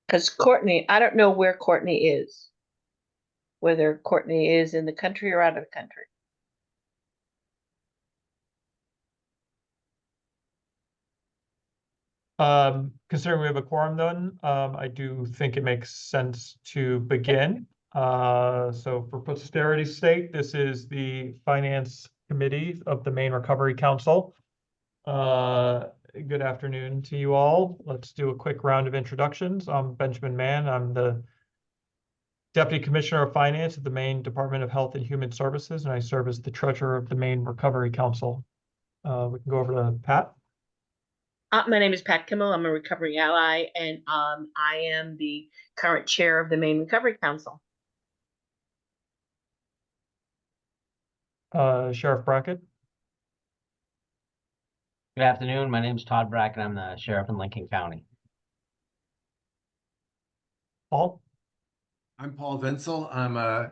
Because Courtney, I don't know where Courtney is, whether Courtney is in the country or out of the country. Considering we have a quorum then, I do think it makes sense to begin. So for posterity's sake, this is the Finance Committee of the Maine Recovery Council. Good afternoon to you all. Let's do a quick round of introductions. I'm Benjamin Mann. I'm the Deputy Commissioner of Finance at the Maine Department of Health and Human Services, and I serve as the Treasurer of the Maine Recovery Council. We can go over to Pat. My name is Pat Kimmel. I'm a recovery ally, and I am the current chair of the Maine Recovery Council. Sheriff Brackett. Good afternoon. My name is Todd Brackett. I'm the sheriff in Lincoln County. Paul. I'm Paul Vinsel. I'm a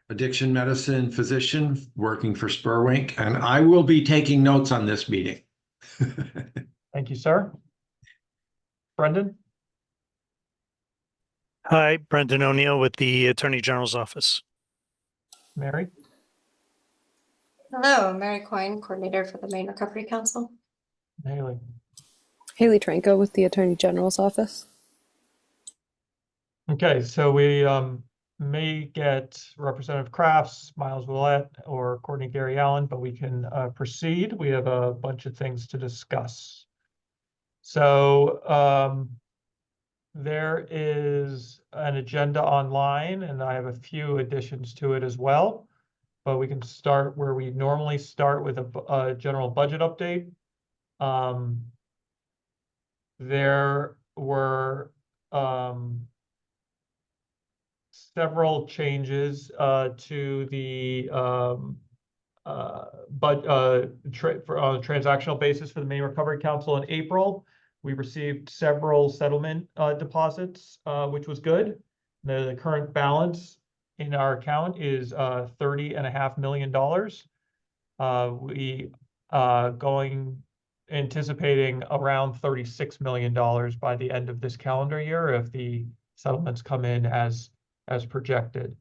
addiction medicine physician working for Spurwink, and I will be taking notes on this meeting. Thank you, sir. Brendan. Hi, Brendan O'Neill with the Attorney General's Office. Mary. Hello, Mary Coyne, coordinator for the Maine Recovery Council. Haley. Haley Tranco with the Attorney General's Office. Okay, so we may get Representative Crafts, Miles Willett, or Courtney Gary Allen, but we can proceed. We have a bunch of things to discuss. So there is an agenda online, and I have a few additions to it as well. But we can start where we normally start with a general budget update. There were several changes to the for on a transactional basis for the Maine Recovery Council in April. We received several settlement deposits, which was good. The current balance in our account is $30.5 million. We anticipating around $36 million by the end of this calendar year if the settlements come in as projected.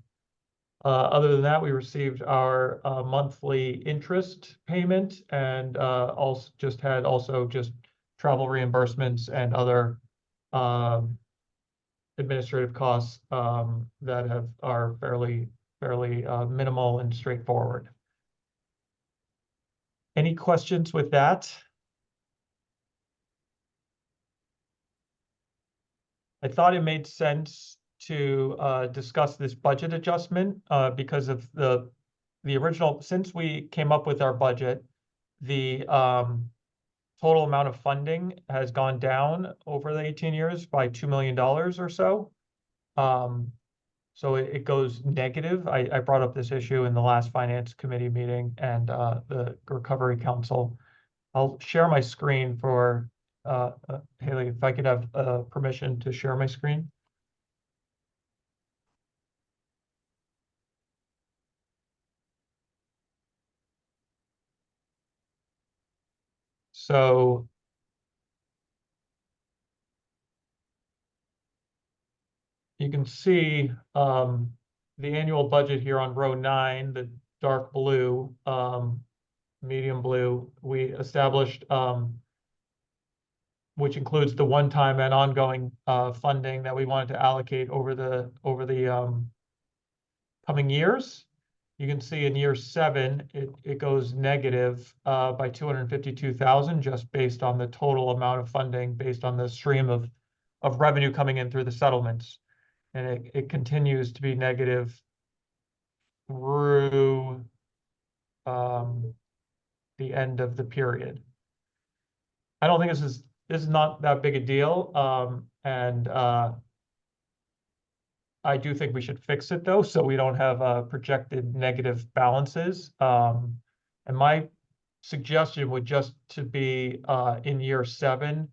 Other than that, we received our monthly interest payment and also just travel reimbursements and other administrative costs that are fairly minimal and straightforward. Any questions with that? I thought it made sense to discuss this budget adjustment because of the original, since we came up with our budget, the total amount of funding has gone down over the 18 years by $2 million or so. So it goes negative. I brought up this issue in the last Finance Committee meeting and the Recovery Council. I'll share my screen for Haley, if I could have permission to share my screen. So you can see the annual budget here on row 9, the dark blue, medium blue, we established, which includes the one-time and ongoing funding that we wanted to allocate over the coming years. You can see in year 7, it goes negative by 252,000 just based on the total amount of funding based on the stream of revenue coming in through the settlements. And it continues to be negative through the end of the period. I don't think this is not that big a deal. And I do think we should fix it though, so we don't have projected negative balances. And my suggestion would just to be in year 7,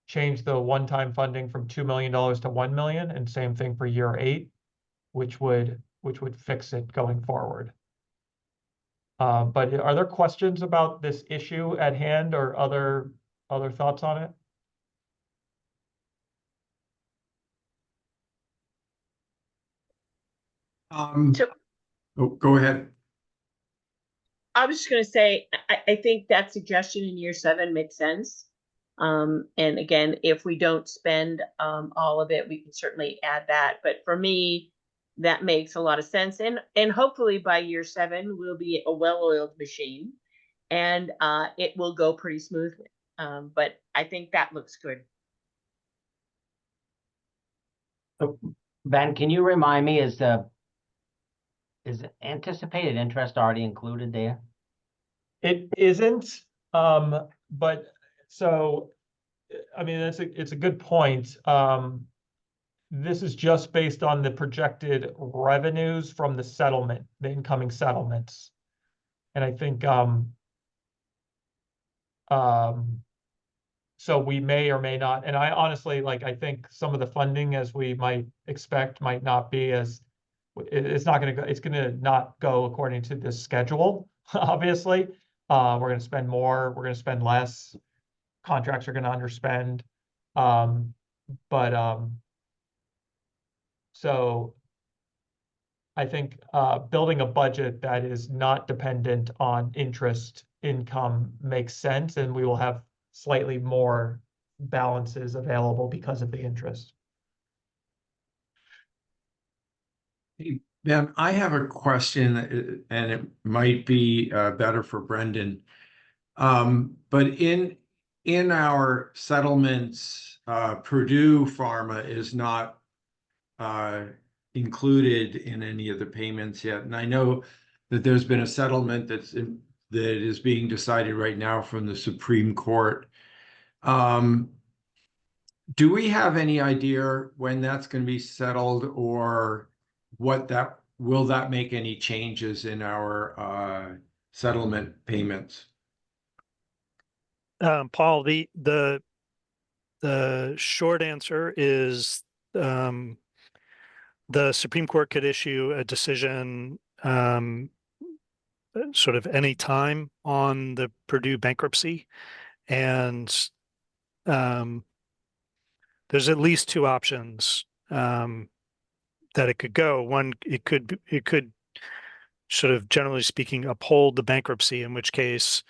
change the one-time funding from $2 million to $1 million, and same thing for year 8, which would fix it going forward. But are there questions about this issue at hand or other thoughts on it? So Go ahead. I was just gonna say, I think that suggestion in year 7 makes sense. And again, if we don't spend all of it, we can certainly add that. But for me, that makes a lot of sense. And hopefully by year 7, we'll be a well-oiled machine, and it will go pretty smoothly. But I think that looks good. Ben, can you remind me, is anticipated interest already included there? It isn't, but so, I mean, it's a good point. This is just based on the projected revenues from the settlement, the incoming settlements. And I think, so we may or may not, and I honestly, like, I think some of the funding, as we might expect, might not be as, it's not gonna go, it's gonna not go according to this schedule, obviously. We're gonna spend more, we're gonna spend less, contracts are gonna underspend. But so I think building a budget that is not dependent on interest income makes sense, and we will have slightly more balances available because of the interest. Hey, Ben, I have a question, and it might be better for Brendan. But in our settlements, Purdue Pharma is not included in any of the payments yet. And I know that there's been a settlement that is being decided right now from the Supreme Court. Do we have any idea when that's going to be settled, or will that make any changes in our settlement payments? Paul, the short answer is the Supreme Court could issue a decision sort of any time on the Purdue bankruptcy, and there's at least two options that it could go. One, it could sort of, generally speaking, uphold the bankruptcy, in which case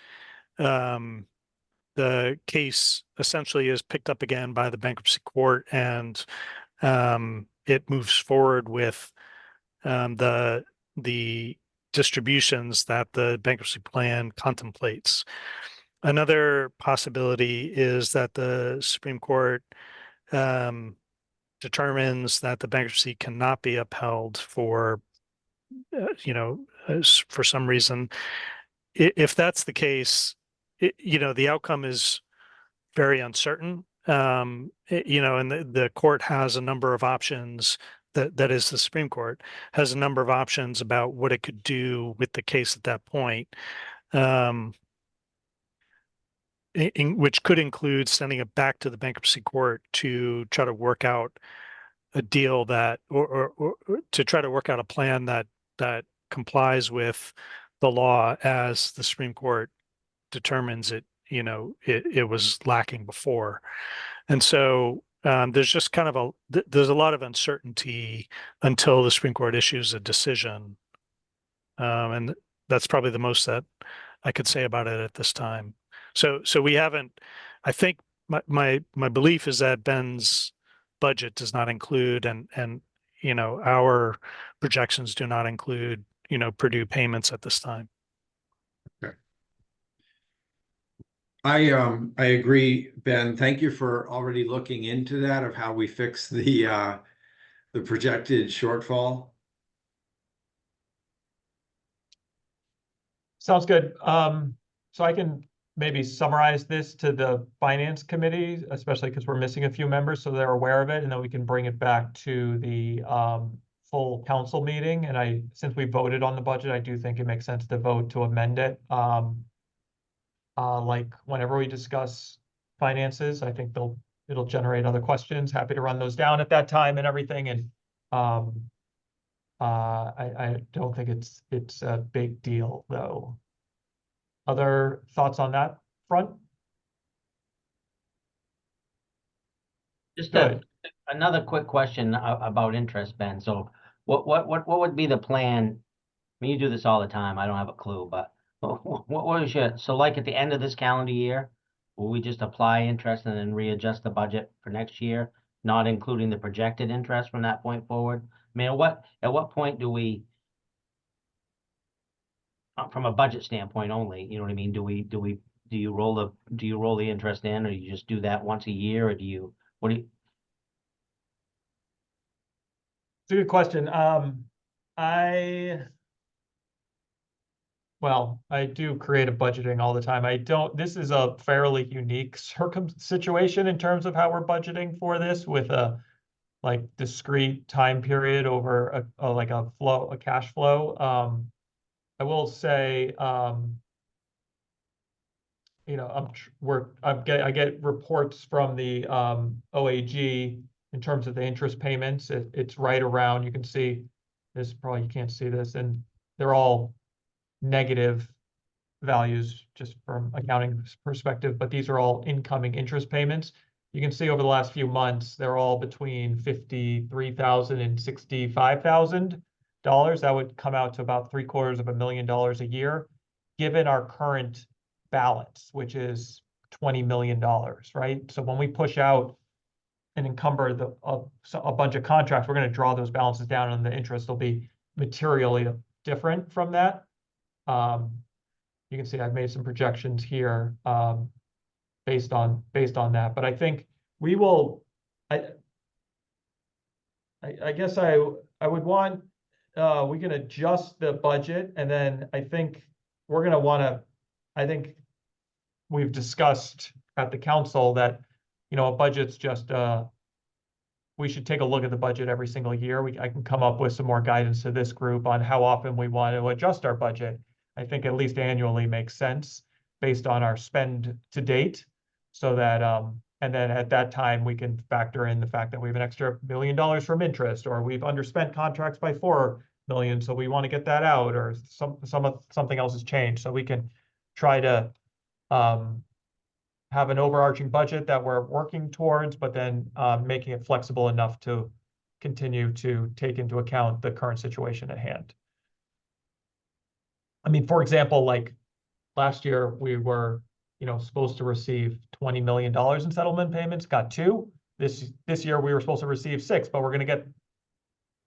the case essentially is picked up again by the bankruptcy court, and it moves forward with the distributions that the bankruptcy plan contemplates. Another possibility is that the Supreme Court determines that the bankruptcy cannot be upheld for, for some reason. If that's the case, the outcome is very uncertain. And the court has a number of options. That is, the Supreme Court has a number of options about what it could do with the case at that point, which could include sending it back to the bankruptcy court to try to work out a deal that, or to try to work out a plan that complies with the law as the Supreme Court determines it. It was lacking before, and so there's just kind of there's a lot of uncertainty until the Supreme Court issues a decision, and that's probably the most that I could say about it at this time. So we haven't. I think my belief is that Ben's budget does not include, and our projections do not include Purdue payments at this time. Okay. I agree, Ben. Thank you for already looking into that, of how we fix the projected shortfall. Sounds good. So I can maybe summarize this to the finance committee, especially because we're missing a few members, so they're aware of it, and then we can bring it back to the full council meeting. And since we voted on the budget, I do think it makes sense to vote to amend it. Like whenever we discuss finances, I think it'll generate other questions. Happy to run those down at that time and everything. And I don't think it's a big deal, though. Other thoughts on that front? Just Good. another quick question about interest, Ben. So what would be the plan? I mean, you do this all the time. I don't have a clue, but what was your, so like at the end of this calendar year, will we just apply interest and then readjust the budget for next year, not including the projected interest from that point forward? I mean, at what point do we, from a budget standpoint only, you know what I mean? Do you roll the interest in, or you just do that once a year, or what do you? It's a good question. Well, I do creative budgeting all the time. This is a fairly unique situation in terms of how we're budgeting for this with a like discrete time period over a cash flow. I will say, you know, I get reports from the OAG in terms of the interest payments. It's right around, you can see this, probably you can't see this, and they're all negative values just from accounting perspective, but these are all incoming interest payments. You can see over the last few months, they're all between $53,000 and $65,000. That would come out to about $750,000 a year, given our current balance, which is $20 million, right? So when we push out and encumber a bunch of contracts, we're going to draw those balances down, and the interest will be materially different from that. You can see I've made some projections here based on that, but I think we will. I guess I would want we can adjust the budget, and then I think we're going to want to. I think we've discussed at the council that, you know, a budget's just we should take a look at the budget every single year. I can come up with some more guidance to this group on how often we want to adjust our budget. I think at least annually makes sense based on our spend to date, so that and then at that time we can factor in the fact that we have an extra $1 million from interest, or we've underspent contracts by $4 million, so we want to get that out, or something else has changed, so we can try to have an overarching budget that we're working towards, but then making it flexible enough to continue to take into account the current situation at hand. I mean, for example, like last year, we were, you know, supposed to receive $20 million in settlement payments, got 2. This year, we were supposed to receive 6, but we're going to get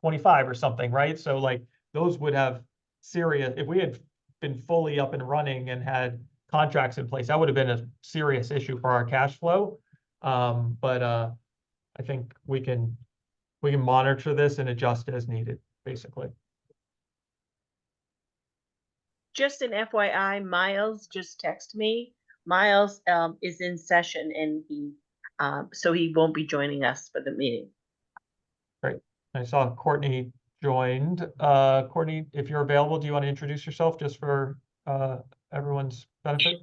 25 or something, right? So like those would have serious, if we had been fully up and running and had contracts in place, that would have been a serious issue for our cash flow. But I think we can monitor this and adjust as needed, basically. Just an FYI, Miles just texted me. Miles is in session, and so he won't be joining us for the meeting. Great. I saw Courtney joined. Courtney, if you're available, do you want to introduce yourself just for everyone's benefit?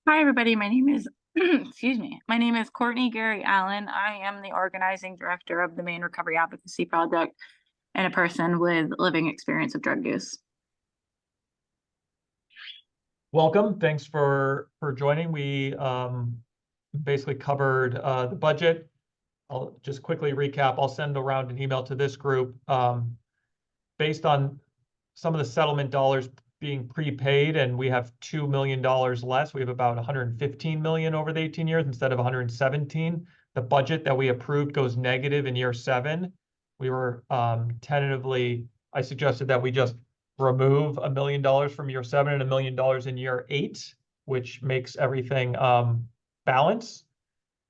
Hi, everybody. My name is, excuse me. My name is Courtney Gary Allen. I am the organizing director of the Maine Recovery Advocacy Project and a person with living experience of drug use. Welcome. Thanks for joining. We basically covered the budget. I'll just quickly recap. I'll send around an email to this group based on some of the settlement dollars being prepaid, and we have $2 million less. We have about 115 million over the 18 years instead of 117. The budget that we approved goes negative in year 7. We were tentatively, I suggested that we just remove $1 million from year 7 and $1 million in year 8, which makes everything balance.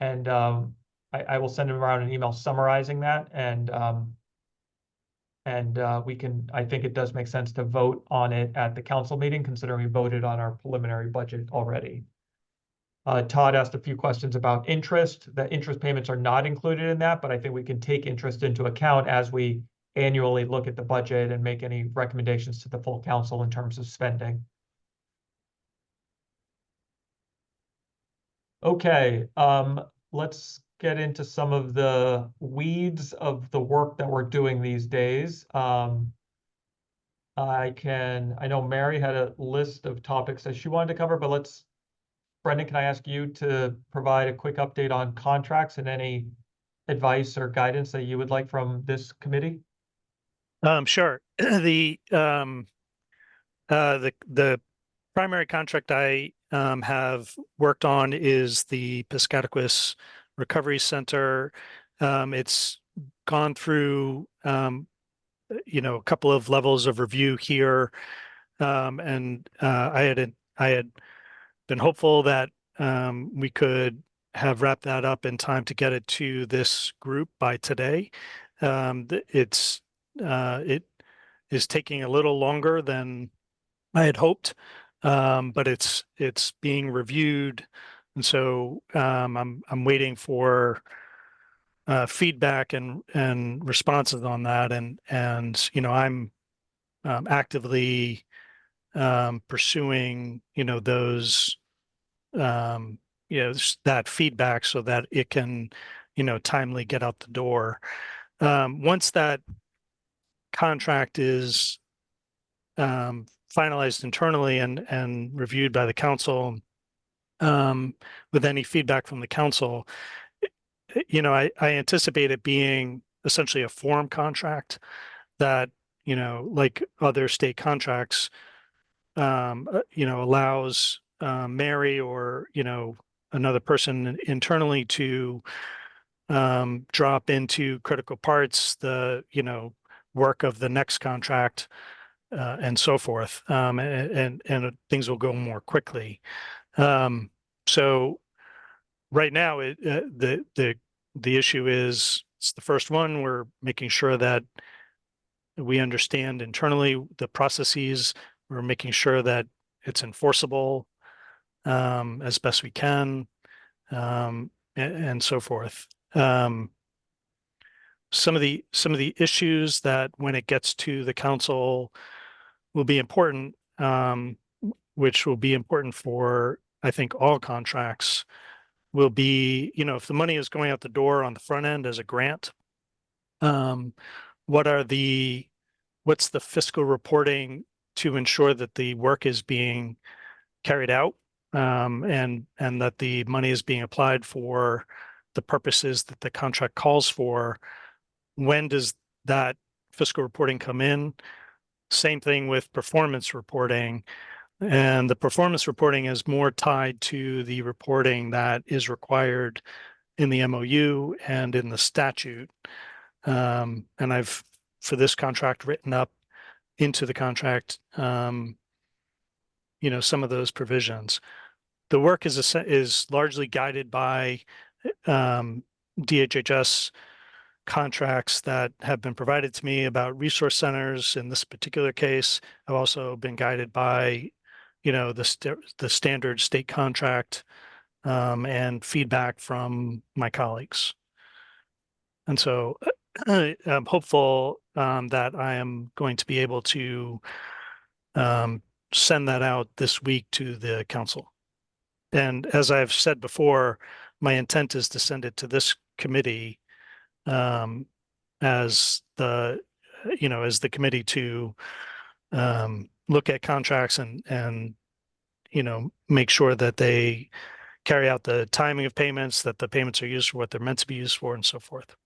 And I will send around an email summarizing that, and we can, I think it does make sense to vote on it at the council meeting, considering we voted on our preliminary budget already. Todd asked a few questions about interest. The interest payments are not included in that, but I think we can take interest into account as we annually look at the budget and make any recommendations to the full council in terms of spending. Okay, let's get into some of the weeds of the work that we're doing these days. I know Mary had a list of topics that she wanted to cover, but Brendan, can I ask you to provide a quick update on contracts and any advice or guidance that you would like from this committee? Sure. The primary contract I have worked on is the Piscataquis Recovery Center. It's gone through a couple of levels of review here, and I had been hopeful that we could have wrapped that up in time to get it to this group by today. It is taking a little longer than I had hoped, but it's being reviewed, and so I'm waiting for feedback and responses on that, and I'm actively pursuing those that feedback so that it can timely get out the door. Once that contract is finalized internally and reviewed by the council, with any feedback from the council, I anticipate it being essentially a form contract that, like other state contracts, allows Mary or, another person internally to drop into critical parts, the, work of the next contract, and so forth. And things will go more quickly. So right now, the issue is it's the first one. We're making sure that we understand internally the processes. We're making sure that it's enforceable as best we can, and so forth. Some of the issues that when it gets to the council will be important, which will be important for, I think, all contracts, will be, if the money is going out the door on the front end as a grant, what's the fiscal reporting to ensure that the work is being carried out, and that the money is being applied for the purposes that the contract calls for. When does that fiscal reporting come in? Same thing with performance reporting. And the performance reporting is more tied to the reporting that is required in the MOU and in the statute. And I've, for this contract, written up into the contract, some of those provisions. The work is largely guided by DHHS contracts that have been provided to me about resource centers. In this particular case, I've also been guided by, the standard state contract, and feedback from my colleagues. And so I'm hopeful that I am going to be able to send that out this week to the council. And as I've said before, my intent is to send it to this committee as the committee to look at contracts and make sure that they carry out the timing of payments, that the payments are used for what they're meant to be used for, and so forth.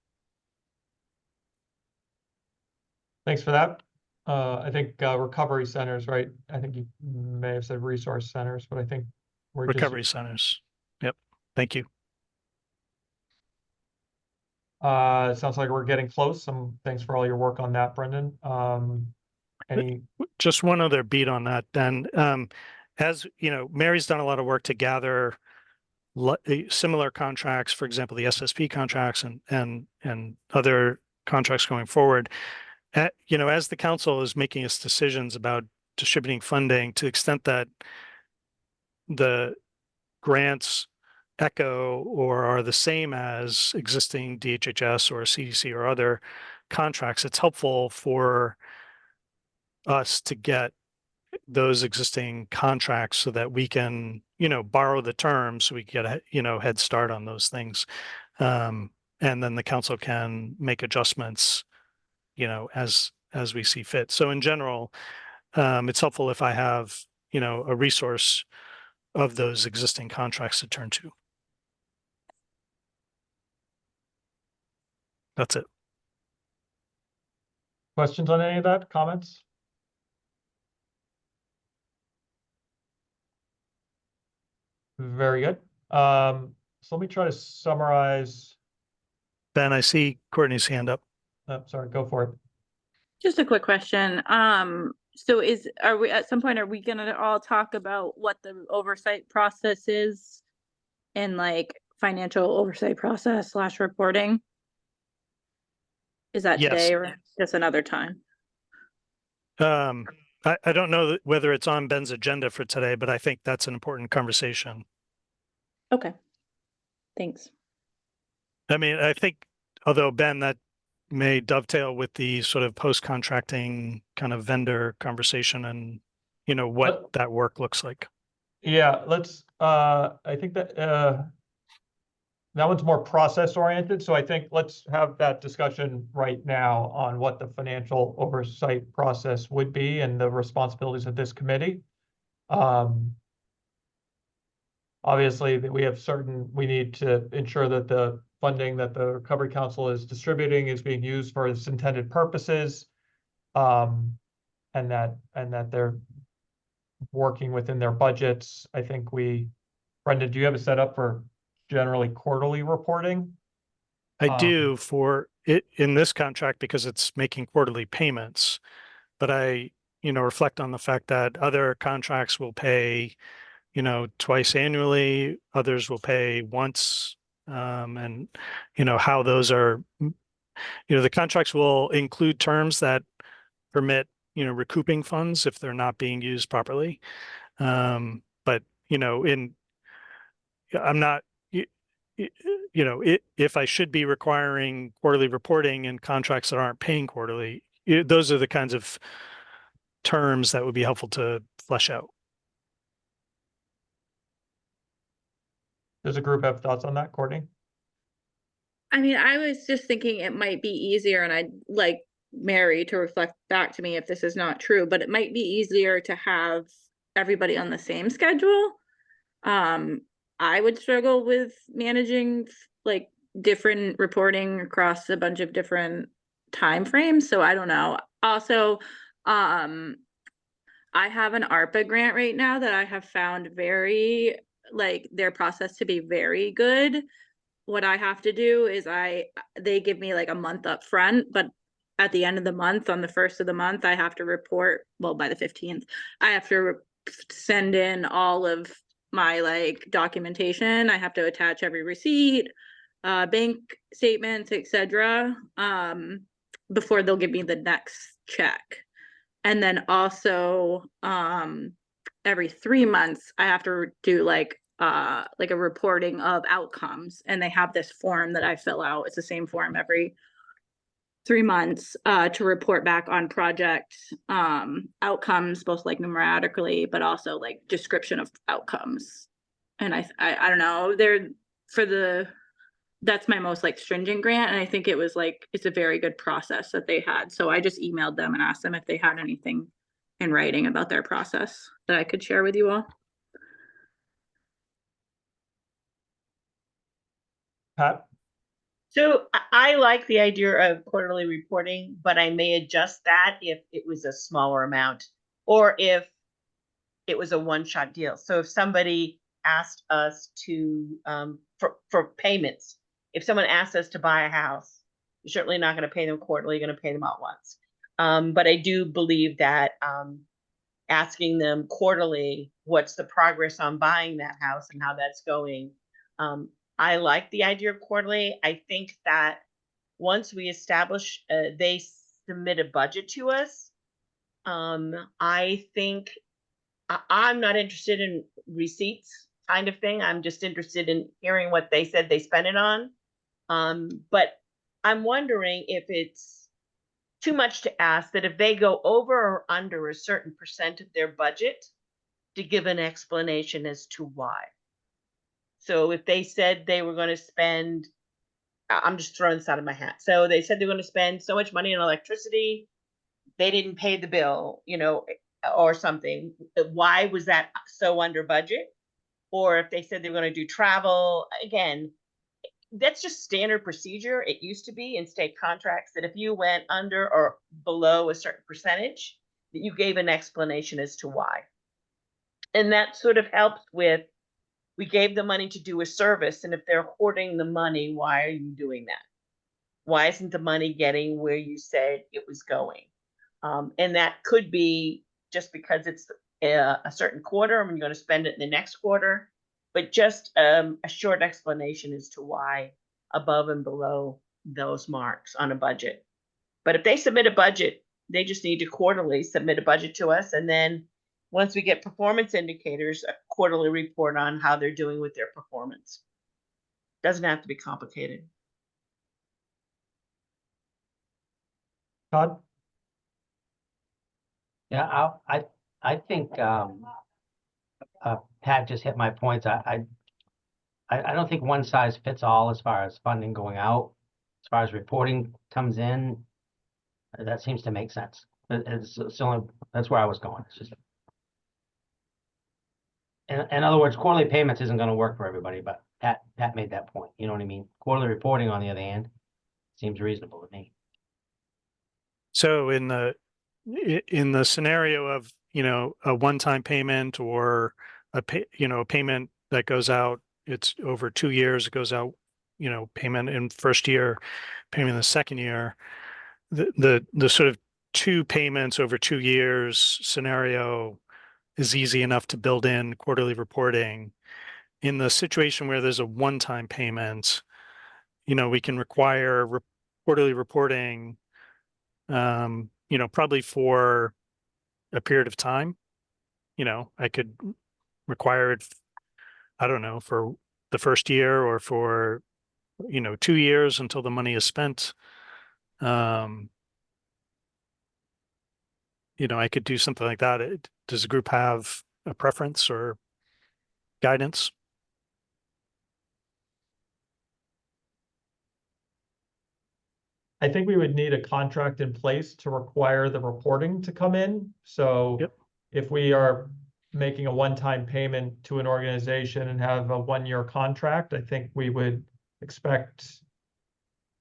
Thanks for that. I think recovery centers, right? I think you may have said resource centers, but I think we're Recovery centers. Yep. Thank you. It sounds like we're getting close. Thanks for all your work on that, Brendan. Any Just one other beat on that, then. As Mary's done a lot of work to gather similar contracts, for example, the SSP contracts and other contracts going forward. As the council is making its decisions about distributing funding, to the extent that the grants echo or are the same as existing DHHS or CDC or other contracts, it's helpful for us to get those existing contracts so that we can, borrow the terms so we can get a, head start on those things. And then the council can make adjustments, as we see fit. So in general, it's helpful if I have, a resource of those existing contracts to turn to. That's it. Questions on any of that? Comments? Very good. So let me try to summarize. Ben, I see Courtney's hand up. Sorry, go for it. Just a quick question. So are we, at some point, are we gonna all talk about what the oversight process is? And like financial oversight process / reporting? Is that Yes. today or just another time? I don't know whether it's on Ben's agenda for today, but I think that's an important conversation. Okay. Thanks. I mean, I think, although Ben, that may dovetail with the sort of post-contracting kind of vendor conversation and, you know, what that work looks like. Yeah, let's, I think that, that one's more process oriented, so I think let's have that discussion right now on what the financial oversight process would be and the responsibilities of this committee. Obviously, that we need to ensure that the funding that the Recovery Council is distributing is being used for its intended purposes. And that they're working within their budgets. I think Brendan, do you have a setup for generally quarterly reporting? I do for it in this contract because it's making quarterly payments, but I, you know, reflect on the fact that other contracts will pay, you know, twice annually, others will pay once, and you know how those are, you know, the contracts will include terms that permit, you know, recouping funds if they're not being used properly. But you know, I'm not, you know, if I should be requiring quarterly reporting in contracts that aren't paying quarterly, those are the kinds of terms that would be helpful to flesh out. Does the group have thoughts on that, Courtney? I mean, I was just thinking it might be easier, and I'd like Mary to reflect back to me if this is not true, but it might be easier to have everybody on the same schedule. I would struggle with managing like different reporting across a bunch of different time frames, so I don't know. Also, I have an ARPA grant right now that I have found very, like, their process to be very good. What I have to do is they give me like a month up front, but at the end of the month, on the 1st of the month, I have to report, well, by the 15th, I have to send in all of my like documentation. I have to attach every receipt, bank statements, etc. Before they'll give me the next check. And then also every 3 months I have to do like a reporting of outcomes, and they have this form that I fill out. It's the same form every 3 months to report back on project outcomes, both like numerically but also like description of outcomes. And I don't know, that's my most like stringent grant, and I think it was like it's a very good process that they had. So I just emailed them and asked them if they had anything in writing about their process that I could share with you all. Pat? So I like the idea of quarterly reporting, but I may adjust that if it was a smaller amount or if it was a one-shot deal. So if somebody asked us to for payments, if someone asked us to buy a house, you're certainly not going to pay them quarterly, you're going to pay them out once. But I do believe that asking them quarterly, what's the progress on buying that house and how that's going. I like the idea of quarterly. I think that once we establish, they submit a budget to us. I think I'm not interested in receipts kind of thing. I'm just interested in hearing what they said they spent it on. But I'm wondering if it's too much to ask that if they go over or under a certain percent of their budget, to give an explanation as to why. So if they said they were going to spend, I'm just throwing this out of my hat. So they said they're going to spend so much money on electricity, they didn't pay the bill, you know, or something. Why was that so under budget? Or if they said they were going to do travel, again, that's just standard procedure. It used to be in state contracts that if you went under or below a certain percentage, that you gave an explanation as to why. And that sort of helps with, we gave the money to do a service, and if they're hoarding the money, why are you doing that? Why isn't the money getting where you said it was going? And that could be just because it's a certain quarter and you're going to spend it in the next quarter, but just a short explanation as to why above and below those marks on a budget. But if they submit a budget, they just need to quarterly submit a budget to us. And then once we get performance indicators, a quarterly report on how they're doing with their performance. Doesn't have to be complicated. Todd? Yeah, I think, Pat just hit my points. I don't think one size fits all as far as funding going out. As far as reporting comes in, that seems to make sense. It's only, that's where I was going. It's just, in other words, quarterly payments isn't gonna work for everybody, but Pat made that point. You know what I mean? Quarterly reporting, on the other hand, seems reasonable to me. So in the scenario of, a one-time payment or a payment that goes out, it's over 2 years, it goes out, payment in first year, payment in the second year, the sort of 2 payments over 2 years scenario is easy enough to build in quarterly reporting. In the situation where there's a one-time payment, we can require quarterly reporting, probably for a period of time. I could require it, I don't know, for the first year or for, 2 years until the money is spent. I could do something like that. Does the group have a preference or guidance? I think we would need a contract in place to require the reporting to come in. So Yep. if we are making a one-time payment to an organization and have a one-year contract, I think we would expect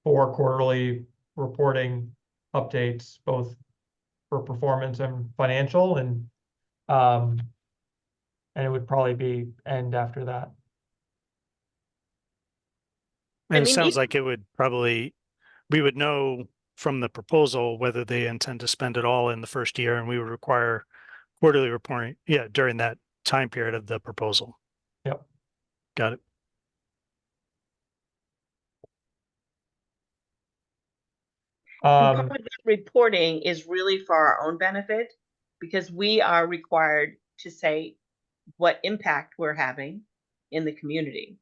4 quarterly reporting updates, both for performance and financial, and it would probably be end after that. And I it mean, sounds even- like it would probably, we would know from the proposal whether they intend to spend it all in the first year, and we would require quarterly reporting, during that time period of the proposal. Yep. Got it. And part of that reporting is really for our own benefit, because we are required to say what impact we're having in the community.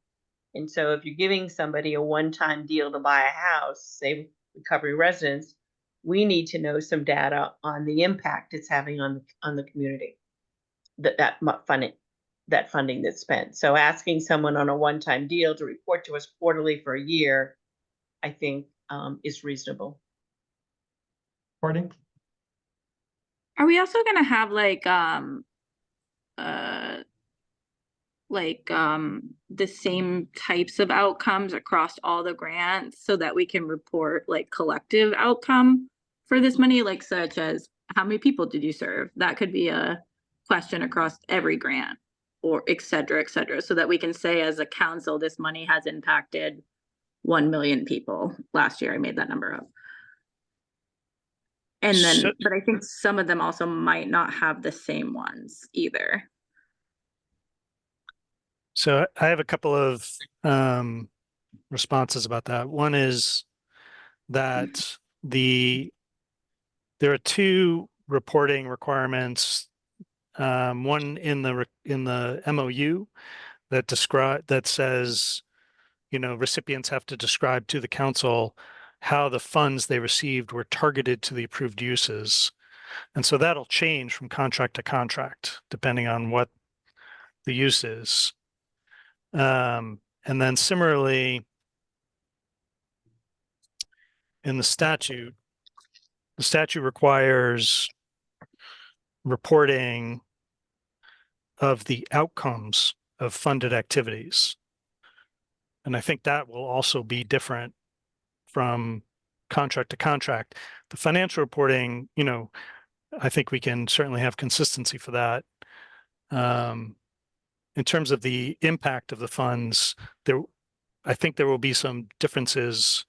And so if you're giving somebody a one-time deal to buy a house, say recovery residents, we need to know some data on the impact it's having on the community. That funding that's spent. So asking someone on a one-time deal to report to us quarterly for a year, I think, is reasonable. Courtney? Are we also gonna have the same types of outcomes across all the grants so that we can report like collective outcome for this money, like such as how many people did you serve? That could be a question across every grant, or et cetera, so that we can say as a council, this money has impacted 1 million people. Last year, I made that number up. And then, but I think some of them also might not have the same ones either. So I have a couple of responses about that. One is that there are 2 reporting requirements. One in the MOU that says, recipients have to describe to the council how the funds they received were targeted to the approved uses. And so that'll change from contract to contract, depending on what the use is. And then similarly, in the statute requires reporting of the outcomes of funded activities. And I think that will also be different from contract to contract. The financial reporting, I think we can certainly have consistency for that. In terms of the impact of the funds, I think there will be some differences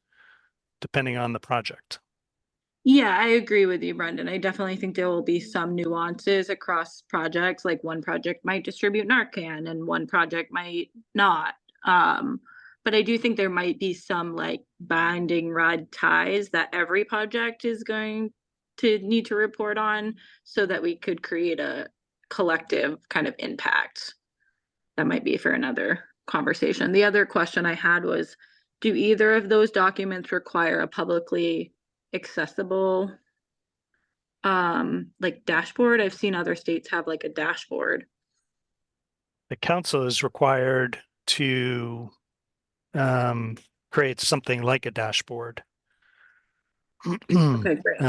depending on the project. Yeah, I agree with you, Brendan. I definitely think there will be some nuances across projects. Like one project might distribute Narcan and one project might not. But I do think there might be some like binding red ties that every project is going to need to report on so that we could create a collective kind of impact. That might be for another conversation. The other question I had was, do either of those documents require a publicly accessible like dashboard? I've seen other states have like a dashboard. The council is required to create something like a dashboard. Okay, great.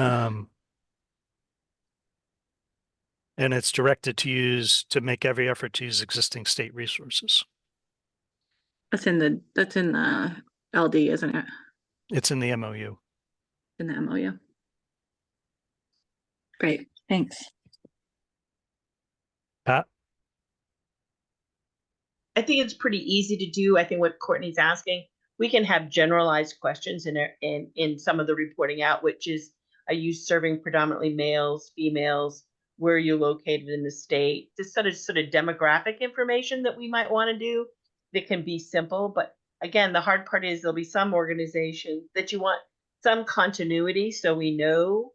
And it's directed to make every effort to use existing state resources. That's in the LD, isn't it? It's in the MOU. In the MOU. Great, thanks. Pat? I think it's pretty easy to do. I think what Courtney's asking, we can have generalized questions in some of the reporting out, which is, are you serving predominantly males, females? Where are you located in the state? This sort of demographic information that we might want to do that can be simple. But again, the hard part is there'll be some organization that you want some continuity so we know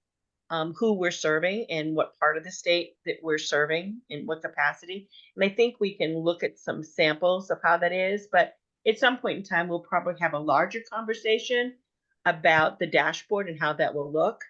who we're serving and what part of the state that we're serving in what capacity. And I think we can look at some samples of how that is, but at some point in time, we'll probably have a larger conversation about the dashboard and how that will look.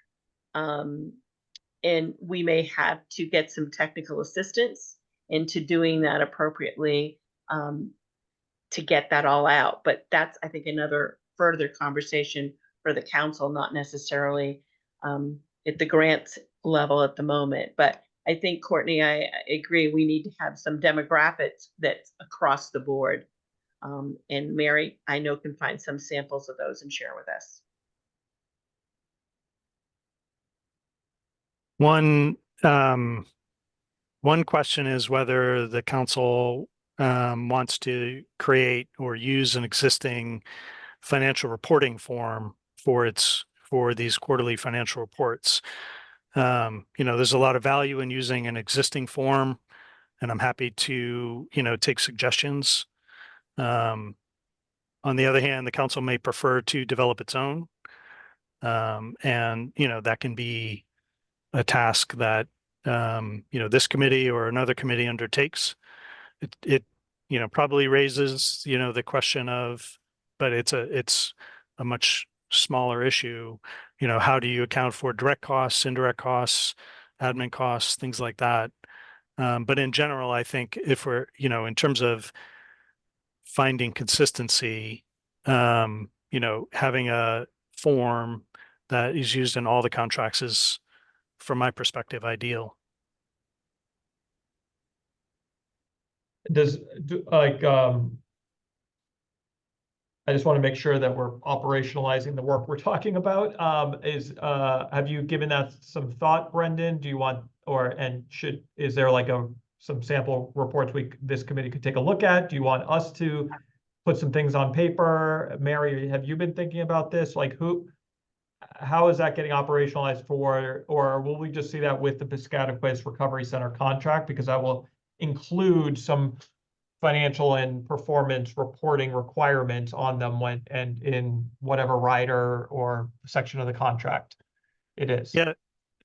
And we may have to get some technical assistance into doing that appropriately to get that all out. But that's, I think, another further conversation for the council, not necessarily at the grants level at the moment. But I think, Courtney, I agree, we need to have some demographics that's across the board. And Mary, I know, can find some samples of those and share with us. One question is whether the council wants to create or use an existing financial reporting form for these quarterly financial reports. There's a lot of value in using an existing form, and I'm happy to, take suggestions. On the other hand, the council may prefer to develop its own. And, that can be a task that, this committee or another committee undertakes. It probably raises, the question of, but it's a much smaller issue. How do you account for direct costs, indirect costs, admin costs, things like that? But in general, I think if we're, in terms of finding consistency, having a form that is used in all the contracts is, from my perspective, ideal. I just want to make sure that we're operationalizing the work we're talking about. Have you given that some thought, Brendan? Do you want, is there like some sample reports this committee could take a look at? Do you want us to put some things on paper? Mary, have you been thinking about this? Like how is that getting operationalized or will we just see that with the Piscataquis Recovery Center contract? Because that will include some financial and performance reporting requirements on them and in whatever rider or section of the contract it is. Yeah.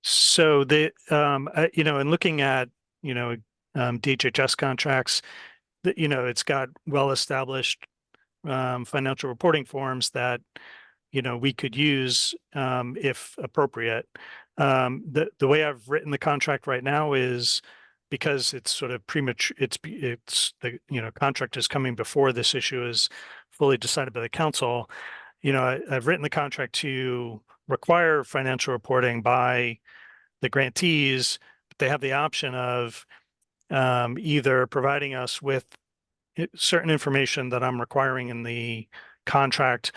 So in looking at, DHHS contracts, it's got well-established financial reporting forms that, we could use if appropriate. The way I've written the contract right now is because it's sort of premature, it's the, contract is coming before this issue is fully decided by the council. I've written the contract to require financial reporting by the grantees, but they have the option of either providing us with certain information that I'm requiring in the contract,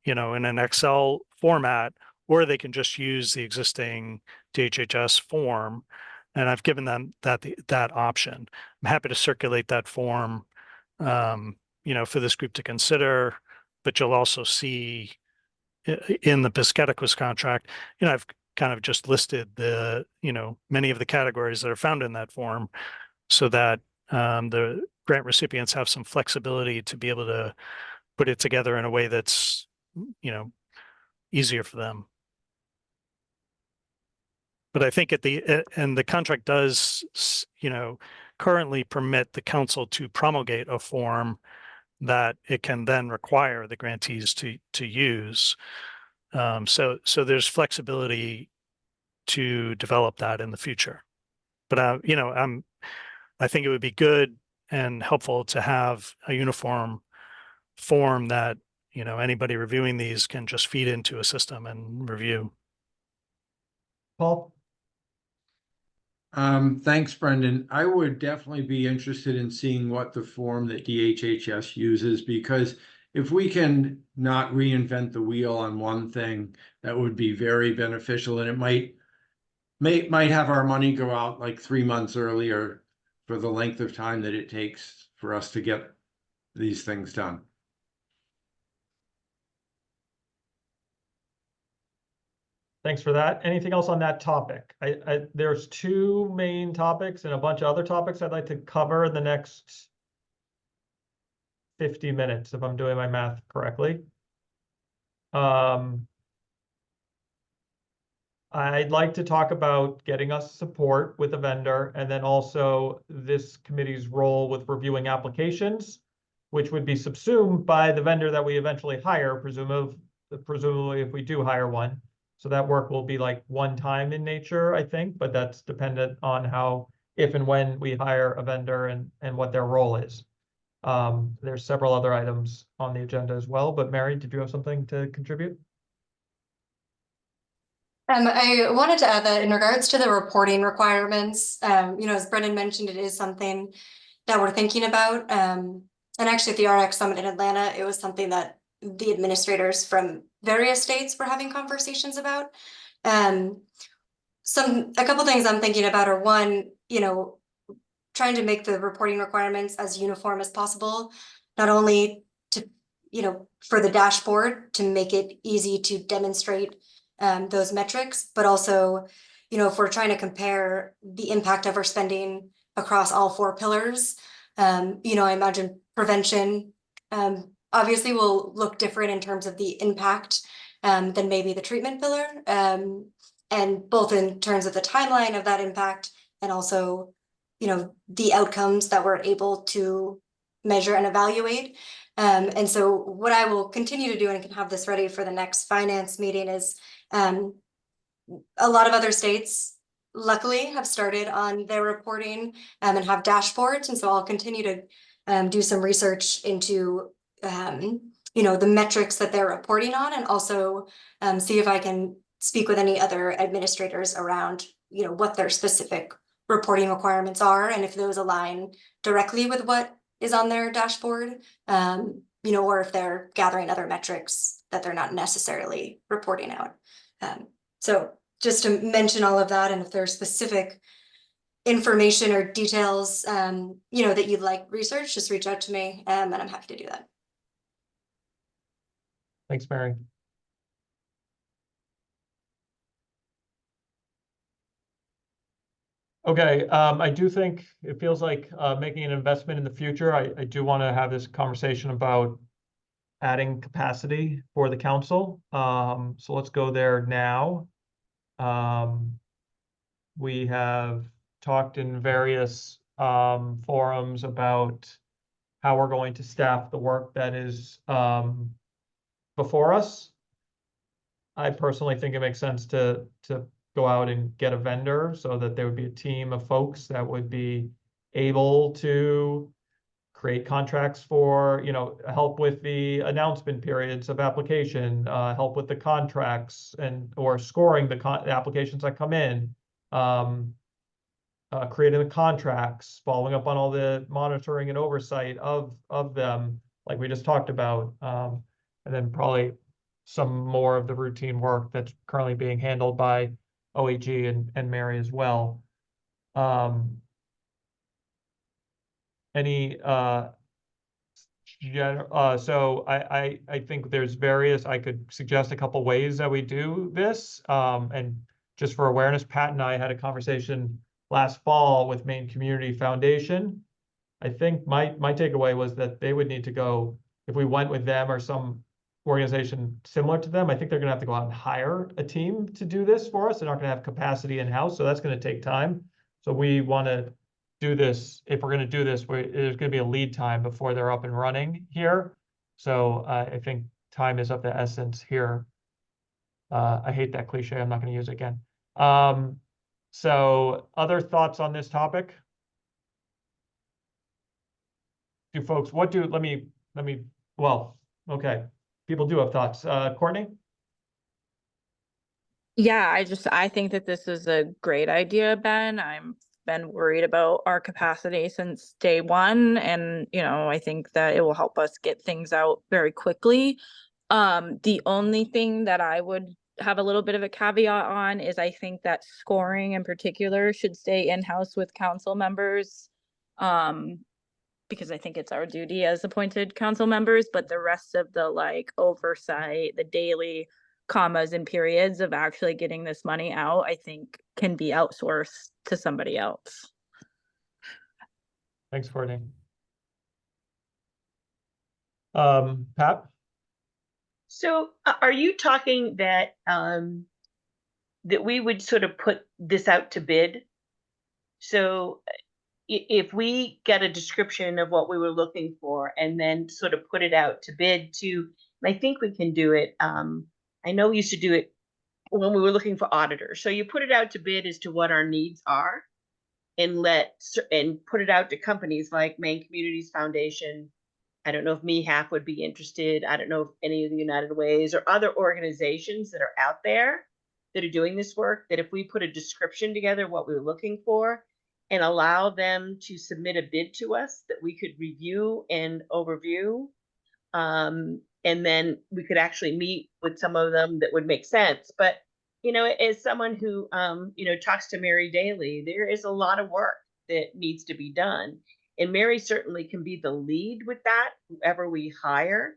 in an Excel format, or they can just use the existing DHHS form. And I've given them that option. I'm happy to circulate that form, for this group to consider, but you'll also see in the Piscataquis contract, I've kind of just listed many of the categories that are found in that form so that the grant recipients have some flexibility to be able to put it together in a way that's, easier for them. But I think and the contract does, currently permit the council to promulgate a form that it can then require the grantees to use. So there's flexibility to develop that in the future. But I think it would be good and helpful to have a uniform form that, anybody reviewing these can just feed into a system and review. Paul? Thanks, Brendan. I would definitely be interested in seeing what the form that DHHS uses, because if we can not reinvent the wheel on one thing, that would be very beneficial, and it might have our money go out like 3 months earlier for the length of time that it takes for us to get these things done. Thanks for that. Anything else on that topic? There's 2 main topics and a bunch of other topics I'd like to cover in the next 50 minutes, if I'm doing my math correctly. I'd like to talk about getting us support with a vendor, and then also this committee's role with reviewing applications, which would be subsumed by the vendor that we eventually hire, presumably if we do hire one. So that work will be like one-time in nature, I think, but that's dependent on how, if and when we hire a vendor and what their role is. There's several other items on the agenda as well, but Mary, did you have something to contribute? I wanted to add that in regards to the reporting requirements, as Brendan mentioned, it is something that we're thinking about. And actually at the RX Summit in Atlanta, it was something that the administrators from various states were having conversations about. A couple things I'm thinking about are, one, trying to make the reporting requirements as uniform as possible, not only to, for the dashboard to make it easy to demonstrate those metrics, but also, if we're trying to compare the impact of our spending across all 4 pillars, I imagine prevention obviously will look different in terms of the impact than maybe the treatment pillar, and both in terms of the timeline of that impact and also, the outcomes that we're able to measure and evaluate. And so what I will continue to do, and I can have this ready for the next finance meeting, is a lot of other states luckily have started on their reporting and have dashboards. And so I'll continue to do some research into the metrics that they're reporting on, and also see if I can speak with any other administrators around what their specific reporting requirements are, and if those align directly with what is on their dashboard, or if they're gathering other metrics that they're not necessarily reporting out. So just to mention all of that, and if there's specific information or details, that you'd like research, just reach out to me, and I'm happy to do that. Thanks, Mary. Okay, I do think it feels like making an investment in the future. I do want to have this conversation about adding capacity for the council. So let's go there now. We have talked in various forums about how we're going to staff the work that is before us. I personally think it makes sense to go out and get a vendor so that there would be a team of folks that would be able to create contracts for, help with the announcement periods of application, help with the contracts or scoring the applications that come in. creating the contracts, following up on all the monitoring and oversight of them, like we just talked about. And then probably some more of the routine work that's currently being handled by OAG and Mary as well. Any so I think there's various, I could suggest a couple ways that we do this. And just for awareness, Pat and I had a conversation last fall with Maine Community Foundation. I think my takeaway was that they would need to go, if we went with them or some organization similar to them, I think they're gonna have to go out and hire a team to do this for us. They're not gonna have capacity in-house, so that's gonna take time. So we wanna do this, if we're gonna do this, there's gonna be a lead time before they're up and running here. So I think time is of the essence here. I hate that cliche, I'm not gonna use it again. So other thoughts on this topic? Do folks, let me, well, okay. People do have thoughts. Courtney? Yeah, I think that this is a great idea, Ben. I'm been worried about our capacity since day one. And, I think that it will help us get things out very quickly. The only thing that I would have a little bit of a caveat on is I think that scoring in particular should stay in-house with council members. Because I think it's our duty as appointed council members, but the rest of the oversight, the daily commas and periods of actually getting this money out, I think can be outsourced to somebody else. Thanks, Courtney. Pat? So are you talking that that we would sort of put this out to bid? So if we get a description of what we were looking for and then sort of put it out to bid to, and I think we can do it. I know we used to do it when we were looking for auditors. So you put it out to bid as to what our needs are and put it out to companies like Maine Communities Foundation. I don't know if MEHAP would be interested. I don't know if any of the United Ways or other organizations that are out there that are doing this work, that if we put a description together, what we were looking for, and allow them to submit a bid to us that we could review and overview. And then we could actually meet with some of them that would make sense. But, as someone who, talks to Mary daily, there is a lot of work that needs to be done. And Mary certainly can be the lead with that, whoever we hire.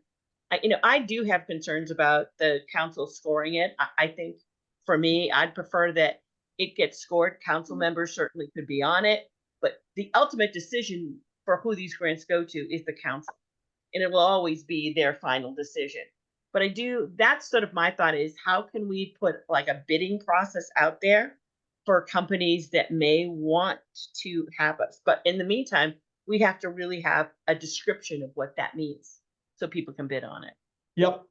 I do have concerns about the council scoring it. I think for me, I'd prefer that it gets scored. Council members certainly could be on it, but the ultimate decision for who these grants go to is the council, and it will always be their final decision. But that's sort of my thought is, how can we put like a bidding process out there for companies that may want to have us? But in the meantime, we have to really have a description of what that means so people can bid on it. Yep.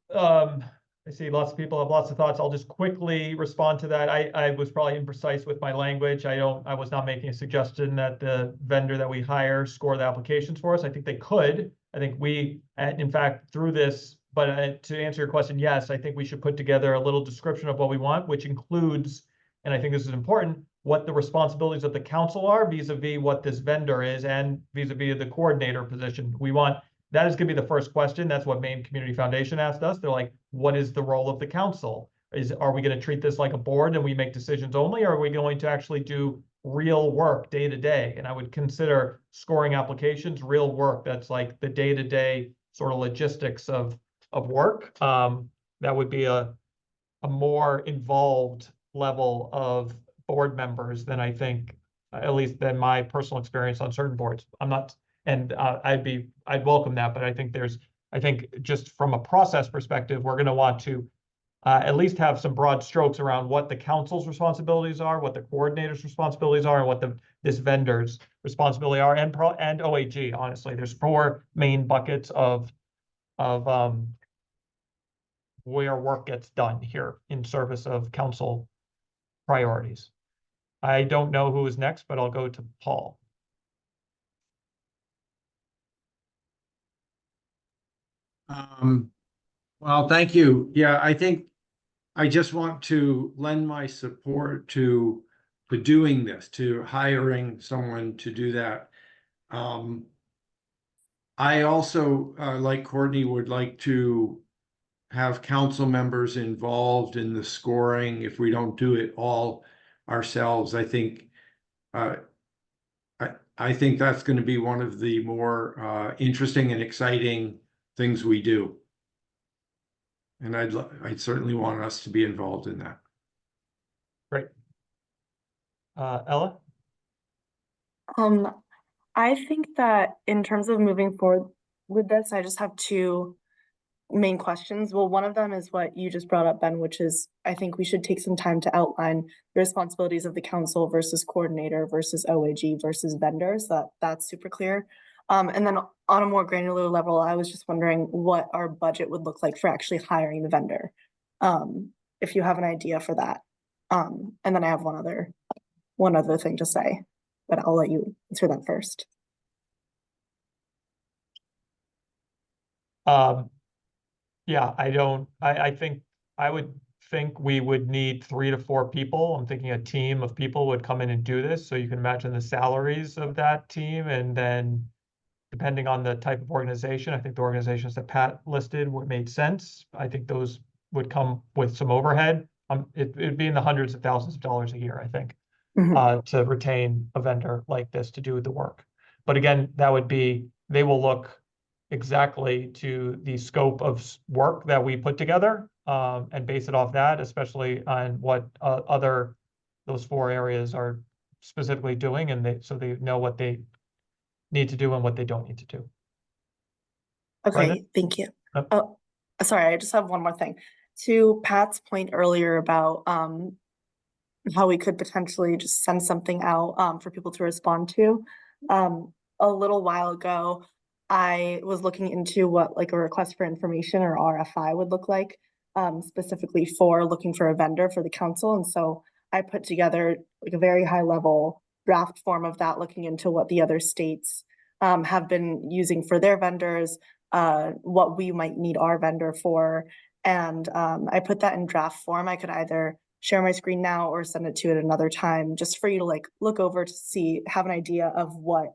I see lots of people have lots of thoughts. I'll just quickly respond to that. I was probably imprecise with my language. I was not making a suggestion that the vendor that we hire score the applications for us. I think they could. I think we, in fact, through this, but to answer your question, yes, I think we should put together a little description of what we want, which includes, and I think this is important, what the responsibilities of the council are vis-a-vis what this vendor is and vis-a-vis the coordinator position. That is going to be the first question. That's what Maine Community Foundation asked us. They're like, what is the role of the council? Are we going to treat this like a board and we make decisions only, or are we going to actually do real work day to day? And I would consider scoring applications real work. That's like the day-to-day sort of logistics of work. That would be a more involved level of board members than I think, at least than my personal experience on certain boards. I'm not, and I'd welcome that, but I think just from a process perspective, we're going to want to at least have some broad strokes around what the council's responsibilities are, what the coordinator's responsibilities are, and what this vendor's responsibility are, and OAG. Honestly, there's 4 main buckets of where work gets done here in service of council priorities. I don't know who is next, but I'll go to Paul. Well, thank you. Yeah, I think I just want to lend my support to doing this, to hiring someone to do that. I also, like Courtney, would like to have council members involved in the scoring if we don't do it all ourselves. I think I think that's going to be one of the more interesting and exciting things we do. And I'd certainly want us to be involved in that. Great. Ella? I think that in terms of moving forward with this, I just have two main questions. Well, one of them is what you just brought up, Ben, which is I think we should take some time to outline the responsibilities of the council versus coordinator versus OAG versus vendors. That's super clear. And then on a more granular level, I was just wondering what our budget would look like for actually hiring the vendor. If you have an idea for that. And then I have one other thing to say, but I'll let you answer that first. Yeah, I think, I would think we would need 3 to 4 people. I'm thinking a team of people would come in and do this. So you can imagine the salaries of that team. And then depending on the type of organization, I think the organizations that Pat listed made sense. I think those would come with some overhead. It'd be in the hundreds of thousands of dollars a year, I think, to retain a vendor like this to do the work. But again, they will look exactly to the scope of work that we put together, and base it off that, especially on what those 4 areas are specifically doing, and so they know what they need to do and what they don't need to do. Okay, Brendan? thank you. Yep. Oh, sorry, I just have one more thing. To Pat's point earlier about how we could potentially just send something out for people to respond to. A little while ago, I was looking into what like a request for information or RFI would look like, specifically for looking for a vendor for the council. And so I put together like a very high level draft form of that, looking into what the other states have been using for their vendors, what we might need our vendor for. And I put that in draft form. I could either share my screen now or send it to you at another time, just for you to like look over to see, have an idea of what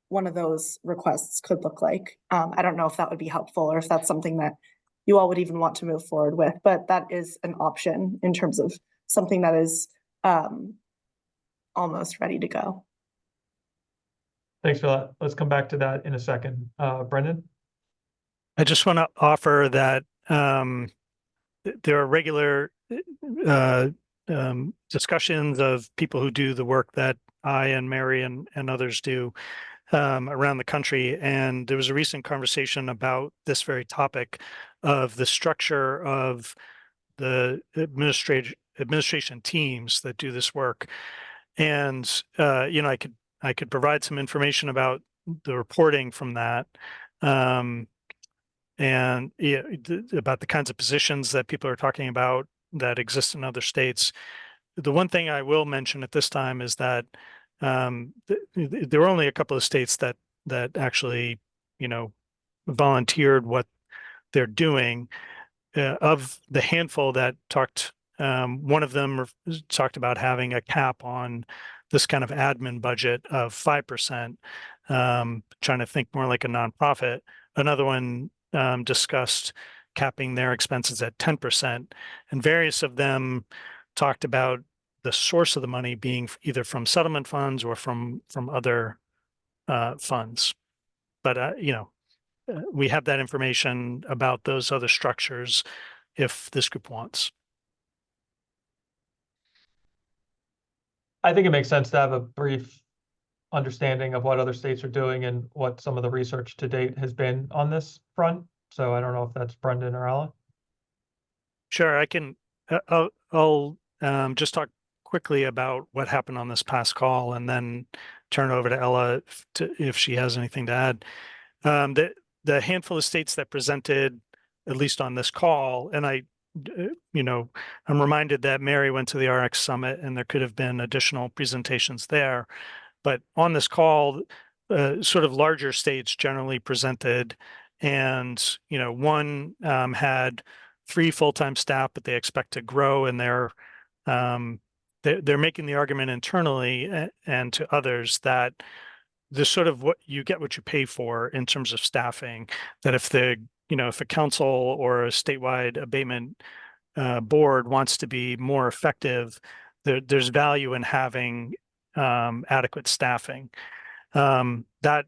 one of those requests could look like. I don't know if that would be helpful or if that's something that you all would even want to move forward with, but that is an option in terms of something that is almost ready to go. Thanks for that. Let's come back to that in a second. Brendan? I just want to offer that there are regular discussions of people who do the work that I and Mary and others do around the country. And there was a recent conversation about this very topic of the structure of the administration teams that do this work. And I could provide some information about the reporting from that. And about the kinds of positions that people are talking about that exist in other states. The one thing I will mention at this time is that there were only a couple of states that actually, volunteered what they're doing. Of the handful that talked, one of them talked about having a cap on this kind of admin budget of 5%, trying to think more like a nonprofit. Another one discussed capping their expenses at 10%, and various of them talked about the source of the money being either from settlement funds or from other funds. But we have that information about those other structures if this group wants. I think it makes sense to have a brief understanding of what other states are doing and what some of the research to date has been on this front. So I don't know if that's Brendan or Ella. Sure, I can. I'll just talk quickly about what happened on this past call, and then turn over to Ella if she has anything to add. The handful of states that presented, at least on this call, and I'm reminded that Mary went to the RX Summit, and there could have been additional presentations there. But on this call, sort of larger states generally presented, and one had 3 full-time staff, but they expect to grow in their they're making the argument internally and to others that the sort of what you get what you pay for in terms of staffing, that if if a council or a statewide abatement board wants to be more effective, there's value in having adequate staffing. That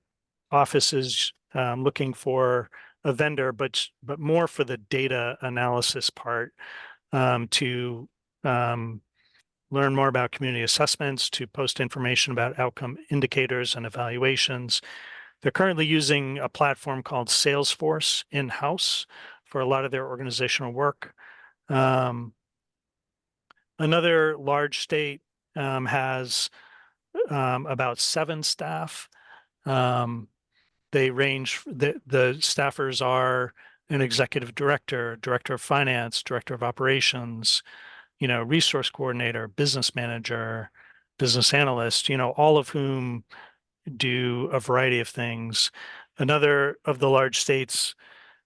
office is looking for a vendor, but more for the data analysis part, to learn more about community assessments, to post information about outcome indicators and evaluations. They're currently using a platform called Salesforce in-house for a lot of their organizational work. Another large state has about 7 staff. They range, the staffers are an executive director, director of finance, director of operations, resource coordinator, business manager, business analyst, all of whom do a variety of things. Another of the large states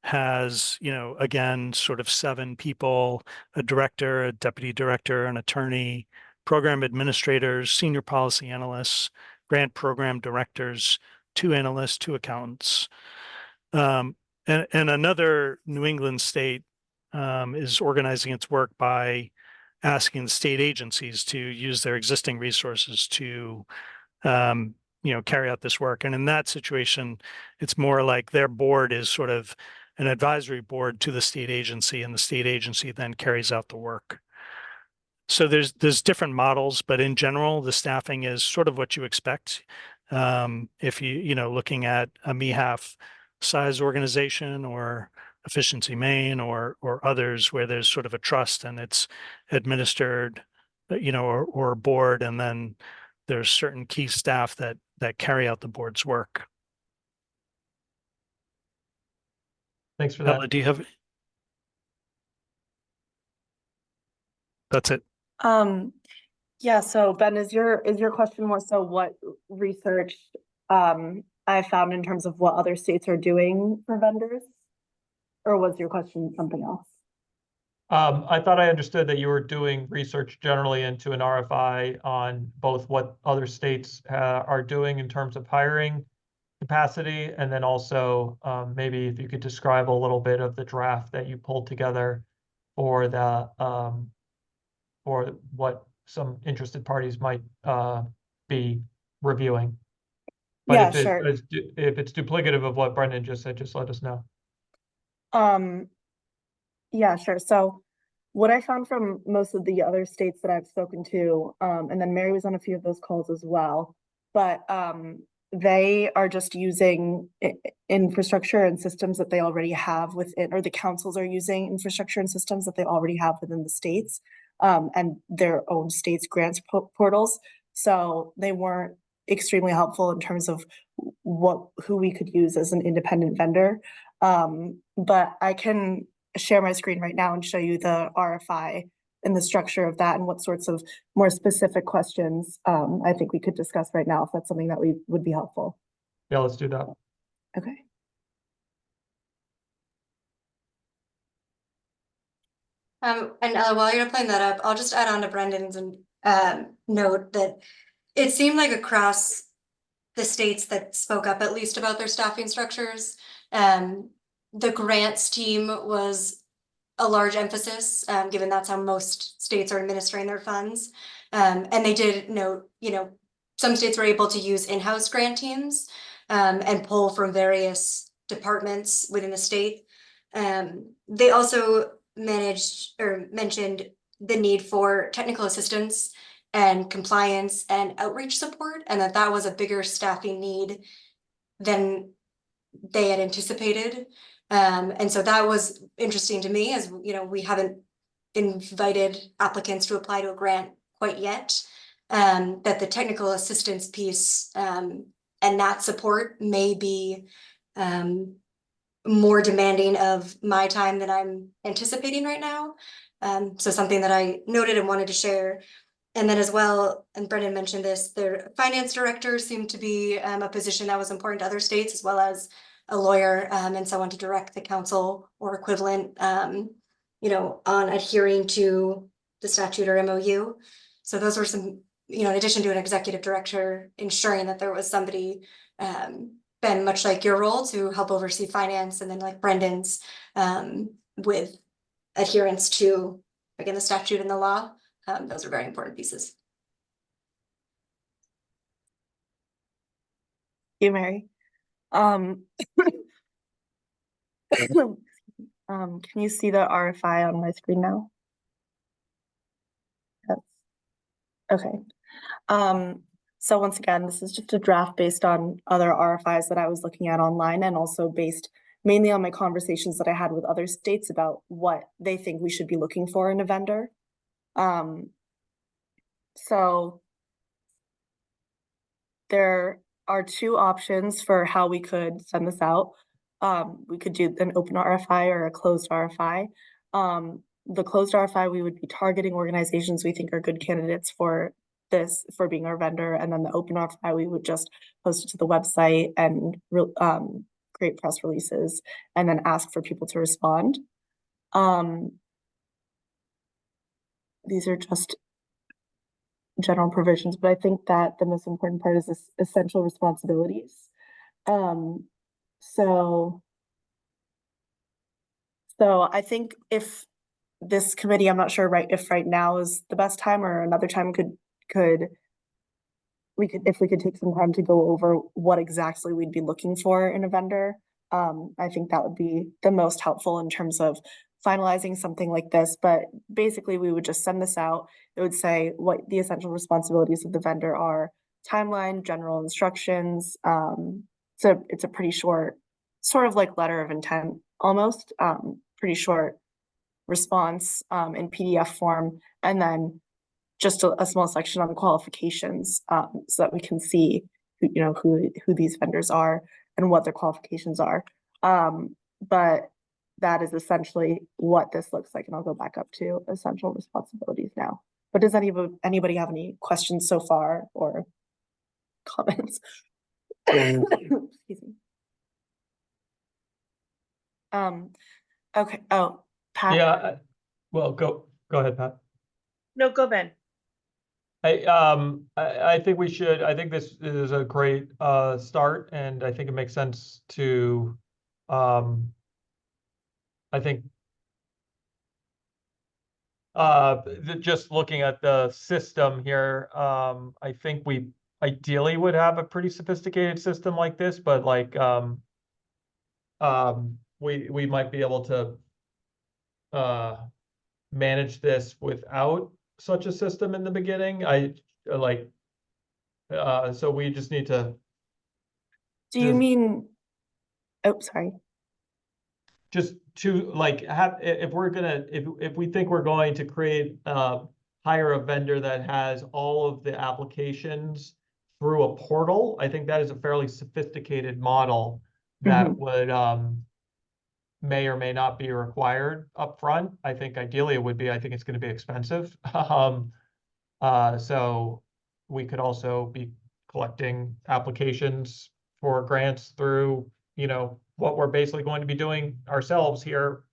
has, again, sort of 7 people, a director, a deputy director, an attorney, program administrators, senior policy analysts, grant program directors, 2 analysts, 2 accountants. And another New England state is organizing its work by asking the state agencies to use their existing resources to carry out this work. And in that situation, it's more like their board is sort of an advisory board to the state agency, and the state agency then carries out the work. So there's different models, but in general, the staffing is sort of what you expect. If looking at a MEHAF size organization or Efficiency Maine or others where there's sort of a trust and it's administered, or a board, and then there's certain key staff that carry out the board's work. Thanks for that. Ella, do you have? That's it. Yeah, so Ben, is your question more so what research I found in terms of what other states are doing for vendors? Or was your question something else? I thought I understood that you were doing research generally into an RFI on both what other states are doing in terms of hiring capacity, and then also maybe if you could describe a little bit of the draft that you pulled together for the or what some interested parties might be reviewing. But Yeah, if sure. if it's duplicative of what Brendan just said, just let us know. Yeah, sure. So what I found from most of the other states that I've spoken to, and then Mary was on a few of those calls as well, but they are just using infrastructure and systems that they already have within, or the councils are using infrastructure and systems that they already have within the states, and their own states grants portals. So they weren't extremely helpful in terms of who we could use as an independent vendor. But I can share my screen right now and show you the RFI and the structure of that and what sorts of more specific questions I think we could discuss right now if that's something that would be helpful. Yeah, let's do that. Okay. And while you're playing that up, I'll just add on to Brendan's and note that it seemed like across the states that spoke up at least about their staffing structures, the grants team was a large emphasis, given that's how most states are administering their funds. And they did note, some states were able to use in-house grant teams and pull from various departments within the state. They also mentioned the need for technical assistance and compliance and outreach support, and that was a bigger staffing need than they had anticipated. And so that was interesting to me, as we haven't invited applicants to apply to a grant quite yet. That the technical assistance piece and that support may be more demanding of my time than I'm anticipating right now. So something that I noted and wanted to share. And then as well, and Brendan mentioned this, their finance director seemed to be a position that was important to other states, as well as a lawyer and someone to direct the council or equivalent, on adhering to the statute or MOU. So those were some, in addition to an executive director, ensuring that there was somebody, Ben, much like your role, to help oversee finance, and then like Brendan's, with adherence to, again, the statute and the law. Those are very important pieces. You, Mary. Can you see the RFI on my screen now? Yes. Okay. So once again, this is just a draft based on other RFIs that I was looking at online, and also based mainly on my conversations that I had with other states about what they think we should be looking for in a vendor. So there are two options for how we could send this out. We could do an open RFI or a closed RFI. The closed RFI, we would be targeting organizations we think are good candidates for this, for being our vendor. And then the open RFI, we would just post it to the website and create press releases and then ask for people to respond. These are just general provisions, but I think that the most important part is this essential responsibilities. So I think if this committee, I'm not sure if right now is the best time, or another time if we could take some time to go over what exactly we'd be looking for in a vendor. I think that would be the most helpful in terms of finalizing something like this. But basically, we would just send this out. It would say what the essential responsibilities of the vendor are, timeline, general instructions. So it's a pretty short, sort of like letter of intent almost, pretty short response in PDF form, and then just a small section on qualifications, so that we can see who these vendors are and what their qualifications are. But that is essentially what this looks like, and I'll go back up to essential responsibilities now. But does anybody have any questions so far or comments? Excuse me. Okay. Oh, Pat. Yeah, well, go ahead, Pat. No, go Ben. I think we should, I think this is a great start, and I think it makes sense to I think just looking at the system here, I think we ideally would have a pretty sophisticated system like this, but like we might be able to manage this without such a system in the beginning. So we just need to. Do you mean? Oh, sorry. Just to like have, if we think we're going to create hire a vendor that has all of the applications through a portal, I think that is a fairly sophisticated model that would may or may not be required upfront. I think ideally it would be. I think it's going to be expensive. So we could also be collecting applications for grants through, what we're basically going to be doing ourselves here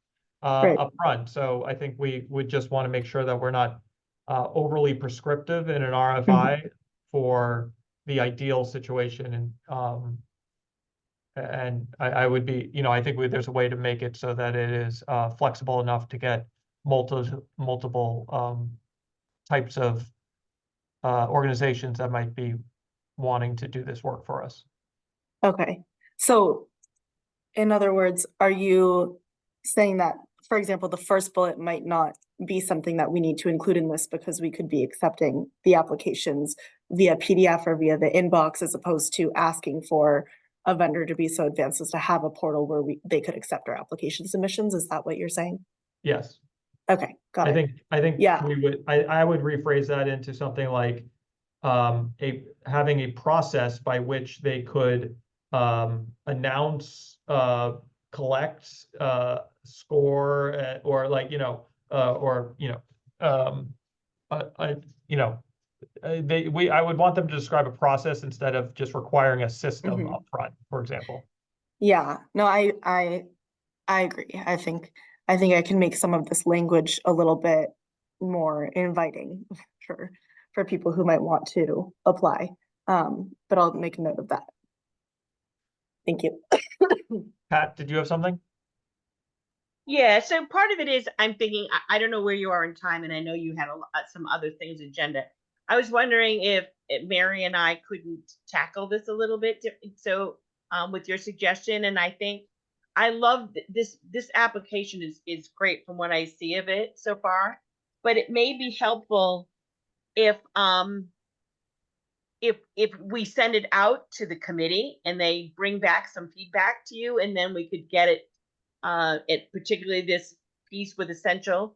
upfront. So I think we would just want to make sure that we're not overly prescriptive in an RFI for the ideal situation. And I would be, I think there's a way to make it so that it is flexible enough to get multiple types of organizations that might be wanting to do this work for us. Okay. So in other words, are you saying that, for example, the first bullet might not be something that we need to include in this because we could be accepting the applications via PDF or via the inbox, as opposed to asking for a vendor to be so advanced as to have a portal where they could accept our application submissions? Is that what you're saying? Yes. Okay, got it. I think Yeah. I would rephrase that into something like having a process by which they could announce, collect, score, or like, I would want them to describe a process instead of just requiring a system up front, for example. Yeah, no, I agree. I think I can make some of this language a little bit more inviting, sure. for people who might want to apply. But I'll make a note of that. Thank you. Pat, did you have something? Yeah, so part of it is I'm thinking, I don't know where you are in time, and I know you had some other things agenda. I was wondering if Mary and I couldn't tackle this a little bit. So with your suggestion, and I think I love this application is great from what I see of it so far, but it may be helpful if we send it out to the committee and they bring back some feedback to you, and then we could get it particularly this piece with essential.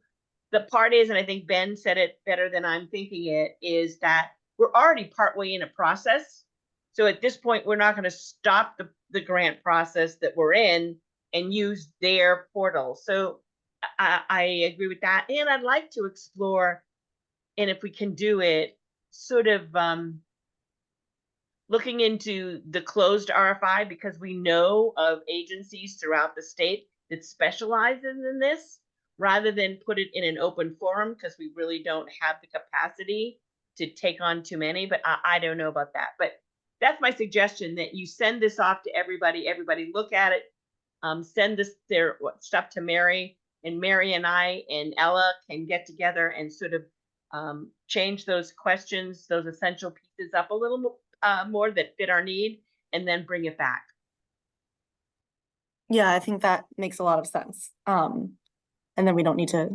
The part is, and I think Ben said it better than I'm thinking it, is that we're already partway in a process. So at this point, we're not going to stop the grant process that we're in and use their portal. So I agree with that. And I'd like to explore, and if we can do it, sort of looking into the closed RFI, because we know of agencies throughout the state that specializes in this, rather than put it in an open forum, because we really don't have the capacity to take on too many. But I don't know about that. But that's my suggestion, that you send this off to everybody look at it, send their stuff to Mary, and Mary and I and Ella can get together and sort of change those questions, those essential pieces up a little more that fit our need, and then bring it back. Yeah, I think that makes a lot of sense. And then we don't need to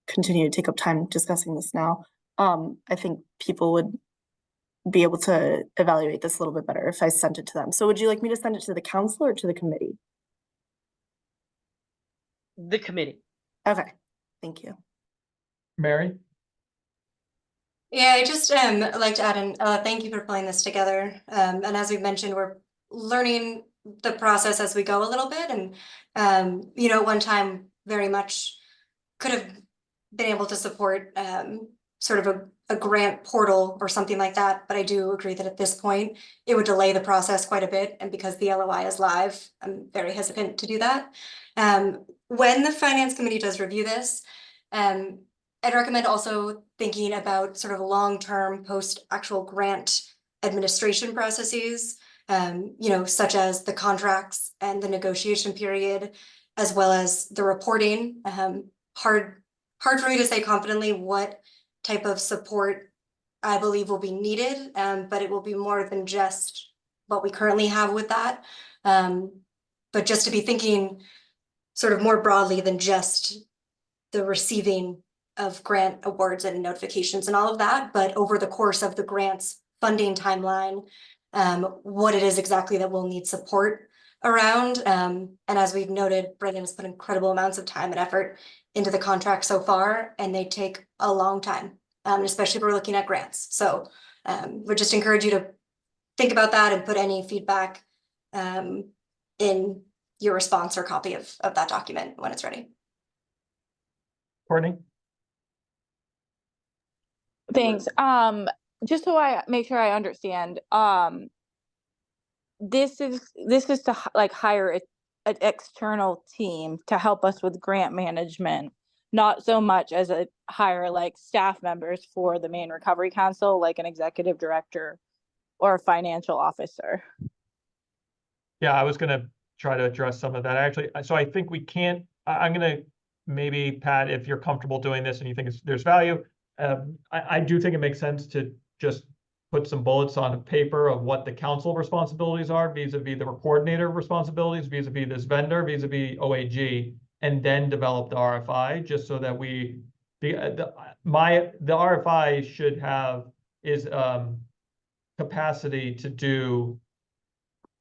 continue to take up time discussing this now. I think people would be able to evaluate this a little bit better if I sent it to them. So would you like me to send it to the council or to the committee? The committee. Okay, thank you. Mary? Yeah, I just like to add in, thank you for pulling this together. And as we've mentioned, we're learning the process as we go a little bit. And, you know, one time very much could have been able to support sort of a grant portal or something like that. But I do agree that at this point, it would delay the process quite a bit. And because the LOI is live, I'm very hesitant to do that. When the finance committee does review this, I'd recommend also thinking about sort of long-term post-actual grant administration processes, you know, such as the contracts and the negotiation period, as well as the reporting. Hard for me to say confidently what type of support I believe will be needed, but it will be more than just what we currently have with that. But just to be thinking sort of more broadly than just the receiving of grant awards and notifications and all of that, but over the course of the grant's funding timeline, what it is exactly that we'll need support around. And as we've noted, Brendan has put incredible amounts of time and effort into the contract so far, and they take a long time, especially if we're looking at grants. So we just encourage you to think about that and put any feedback in your response or copy of that document when it's ready. Courtney? Thanks. Just so I make sure I understand, this is to like hire an external team to help us with grant management, not so much as a hire like staff members for the Maine Recovery Council, like an executive director or a financial officer. Yeah, I was gonna try to address some of that. Actually, so I think we can't, I'm gonna maybe, Pat, if you're comfortable doing this and you think there's value, I do think it makes sense to just put some bullets on paper of what the council responsibilities are vis-a-vis the coordinator responsibilities, vis-a-vis this vendor, vis-a-vis OAG, and then develop the RFI, just so that the RFI should have capacity to do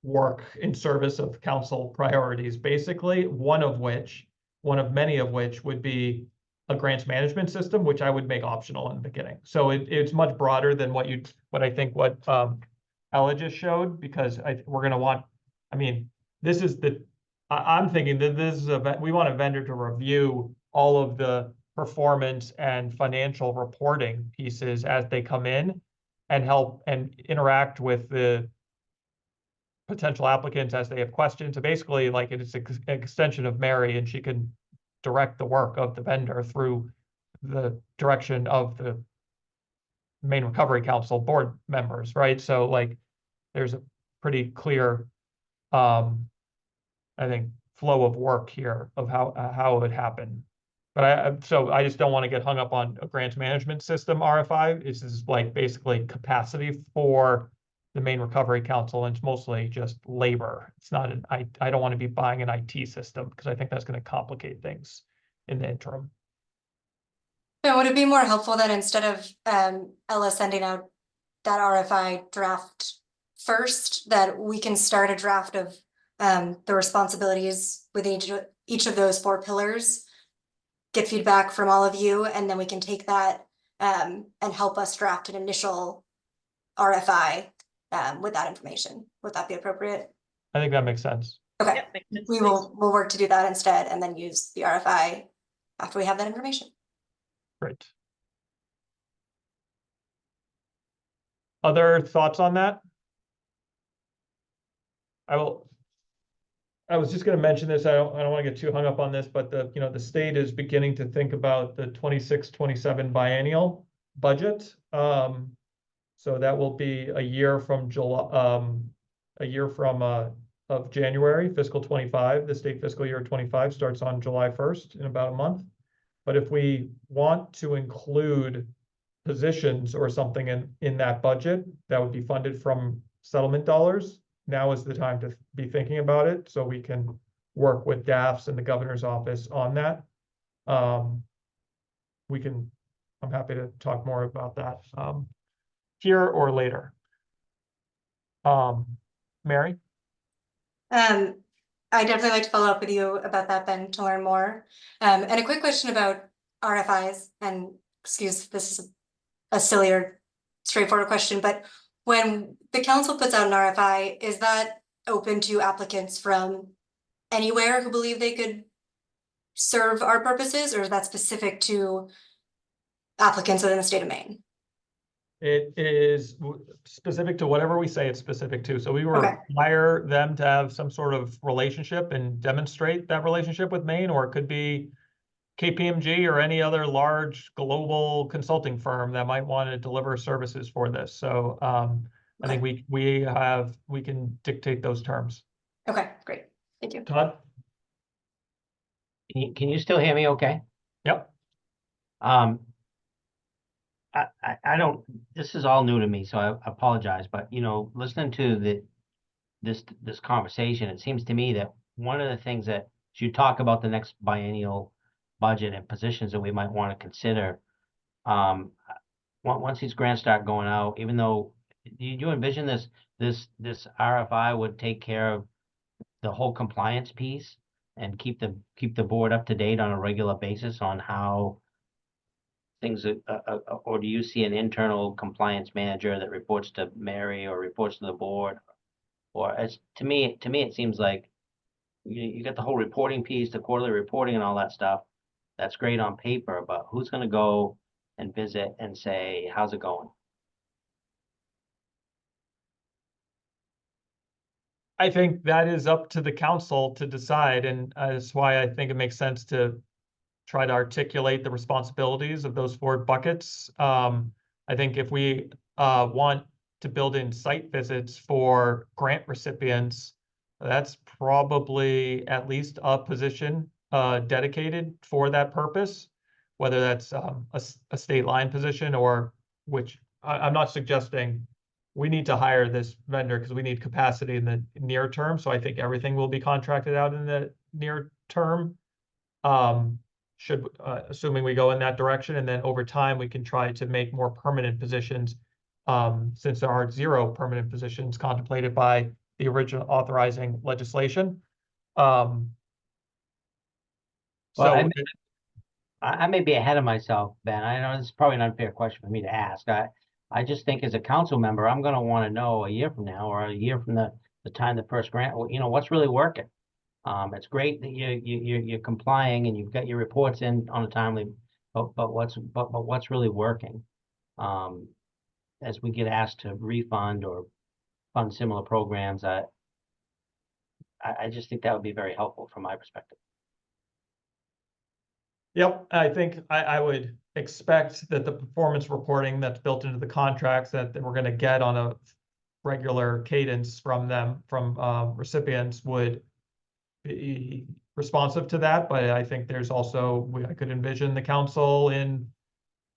work in service of council priorities, basically, one of many of which would be a grants management system, which I would make optional in the beginning. So it's much broader than what Ella just showed, because we're going to want, I mean, this is I'm thinking that this is we want a vendor to review all of the performance and financial reporting pieces as they come in, and help and interact with the potential applicants as they have questions. So basically, like, it's an extension of Mary, and she can direct the work of the vendor through the direction of the Maine Recovery Council board members, right? So like, there's a pretty clear, I think, flow of work here of how it would happen. But so I just don't want to get hung up on a grants management system RFI. This is like basically capacity for the Maine Recovery Council, and it's mostly just labor. It's not I don't want to be buying an IT system because I think that's going to complicate things in the interim. So would it be more helpful that instead of Ella sending out that RFI draft first, that we can start a draft of the responsibilities within each of those 4 pillars, get feedback from all of you, and then we can take that and help us draft an initial RFI with that information. Would that be appropriate? I think that makes sense. Okay, Yep, makes sense. we'll work to do that instead, and then use the RFI after we have that information. Great. Other thoughts on that? I was just going to mention this. I don't want to get too hung up on this, but the state is beginning to think about the 26-27 biennial budget. So that will be a year from of January, fiscal 25. The state fiscal year 25 starts on July 1st in about a month. But if we want to include positions or something in that budget that would be funded from settlement dollars, now is the time to be thinking about it, so we can work with DAFs and the governor's office on that. I'm happy to talk more about that here or later. Mary? I definitely like to follow up with you about that, Ben, to learn more. And a quick question about RFIs, and excuse, this is a sillier, straightforward question, but when the council puts out an RFI, is that open to applicants from anywhere who believe they could serve our purposes, or is that specific to applicants within the state of Maine? It is specific to whatever we say it's specific to. So we Okay. require them to have some sort of relationship and demonstrate that relationship with Maine, or it could be KPMG or any other large global consulting firm that might want to deliver services for this. So I think we can dictate those terms. Okay, great. Thank you. Todd? Can you still hear me okay? Yep. I don't, this is all new to me, so I apologize, but listening to this conversation, it seems to me that one of the things that as you talk about the next biennial budget and positions that we might want to consider, once these grants start going out, even though, do you envision this RFI would take care of the whole compliance piece and keep the board up to date on a regular basis on how things, or do you see an internal compliance manager that reports to Mary or reports to the board? Or to me, it seems like you got the whole reporting piece, the quarterly reporting and all that stuff. That's great on paper, but who's going to go and visit and say, how's it going? I think that is up to the council to decide, and that's why I think it makes sense to try to articulate the responsibilities of those 4 buckets. I think if we want to build in site visits for grant recipients, that's probably at least a position dedicated for that purpose, whether that's a state line position or which I'm not suggesting we need to hire this vendor because we need capacity in the near term. So I think everything will be contracted out in the near term. Assuming we go in that direction, and then over time we can try to make more permanent positions, since there are 0 permanent positions contemplated by the original authorizing legislation. Well, I may be ahead of myself, Ben. I know this is probably an unfair question for me to ask. I just think as a council member, I'm going to want to know a year from now or a year from the time the first grant, what's really working. It's great that you're complying and you've got your reports in on a timely, but what's really working? As we get asked to refund or fund similar programs, I just think that would be very helpful from my perspective. Yep, I think I would expect that the performance reporting that's built into the contracts that we're going to get on a regular cadence from them, from recipients, would be responsive to that. But I think there's also, I could envision the council in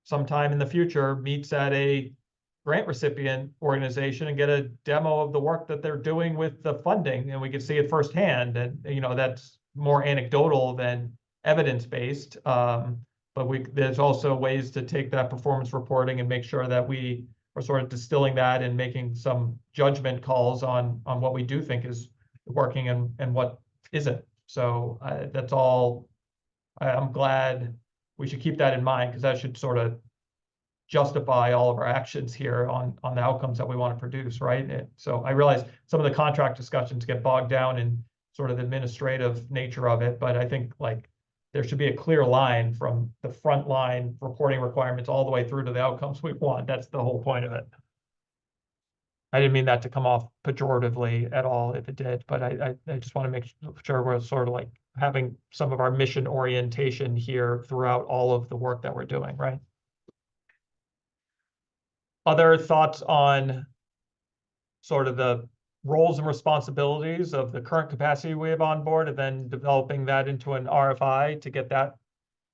sometime in the future meets at a grant recipient organization and get a demo of the work that they're doing with the funding, and we can see it firsthand. And, you know, that's more anecdotal than evidence-based. But there's also ways to take that performance reporting and make sure that we are sort of distilling that and making some judgment calls on what we do think is working and what isn't. So that's all. I'm glad. We should keep that in mind, because that should sort of justify all of our actions here on the outcomes that we want to produce, right? So I realize some of the contract discussions get bogged down in sort of the administrative nature of it, but I think like there should be a clear line from the front line reporting requirements all the way through to the outcomes we want. That's the whole point of it. I didn't mean that to come off pejoratively at all if it did, but I just want to make sure we're sort of like having some of our mission orientation here throughout all of the work that we're doing, right? Other thoughts on sort of the roles and responsibilities of the current capacity we have on board, and then developing that into an RFI to get that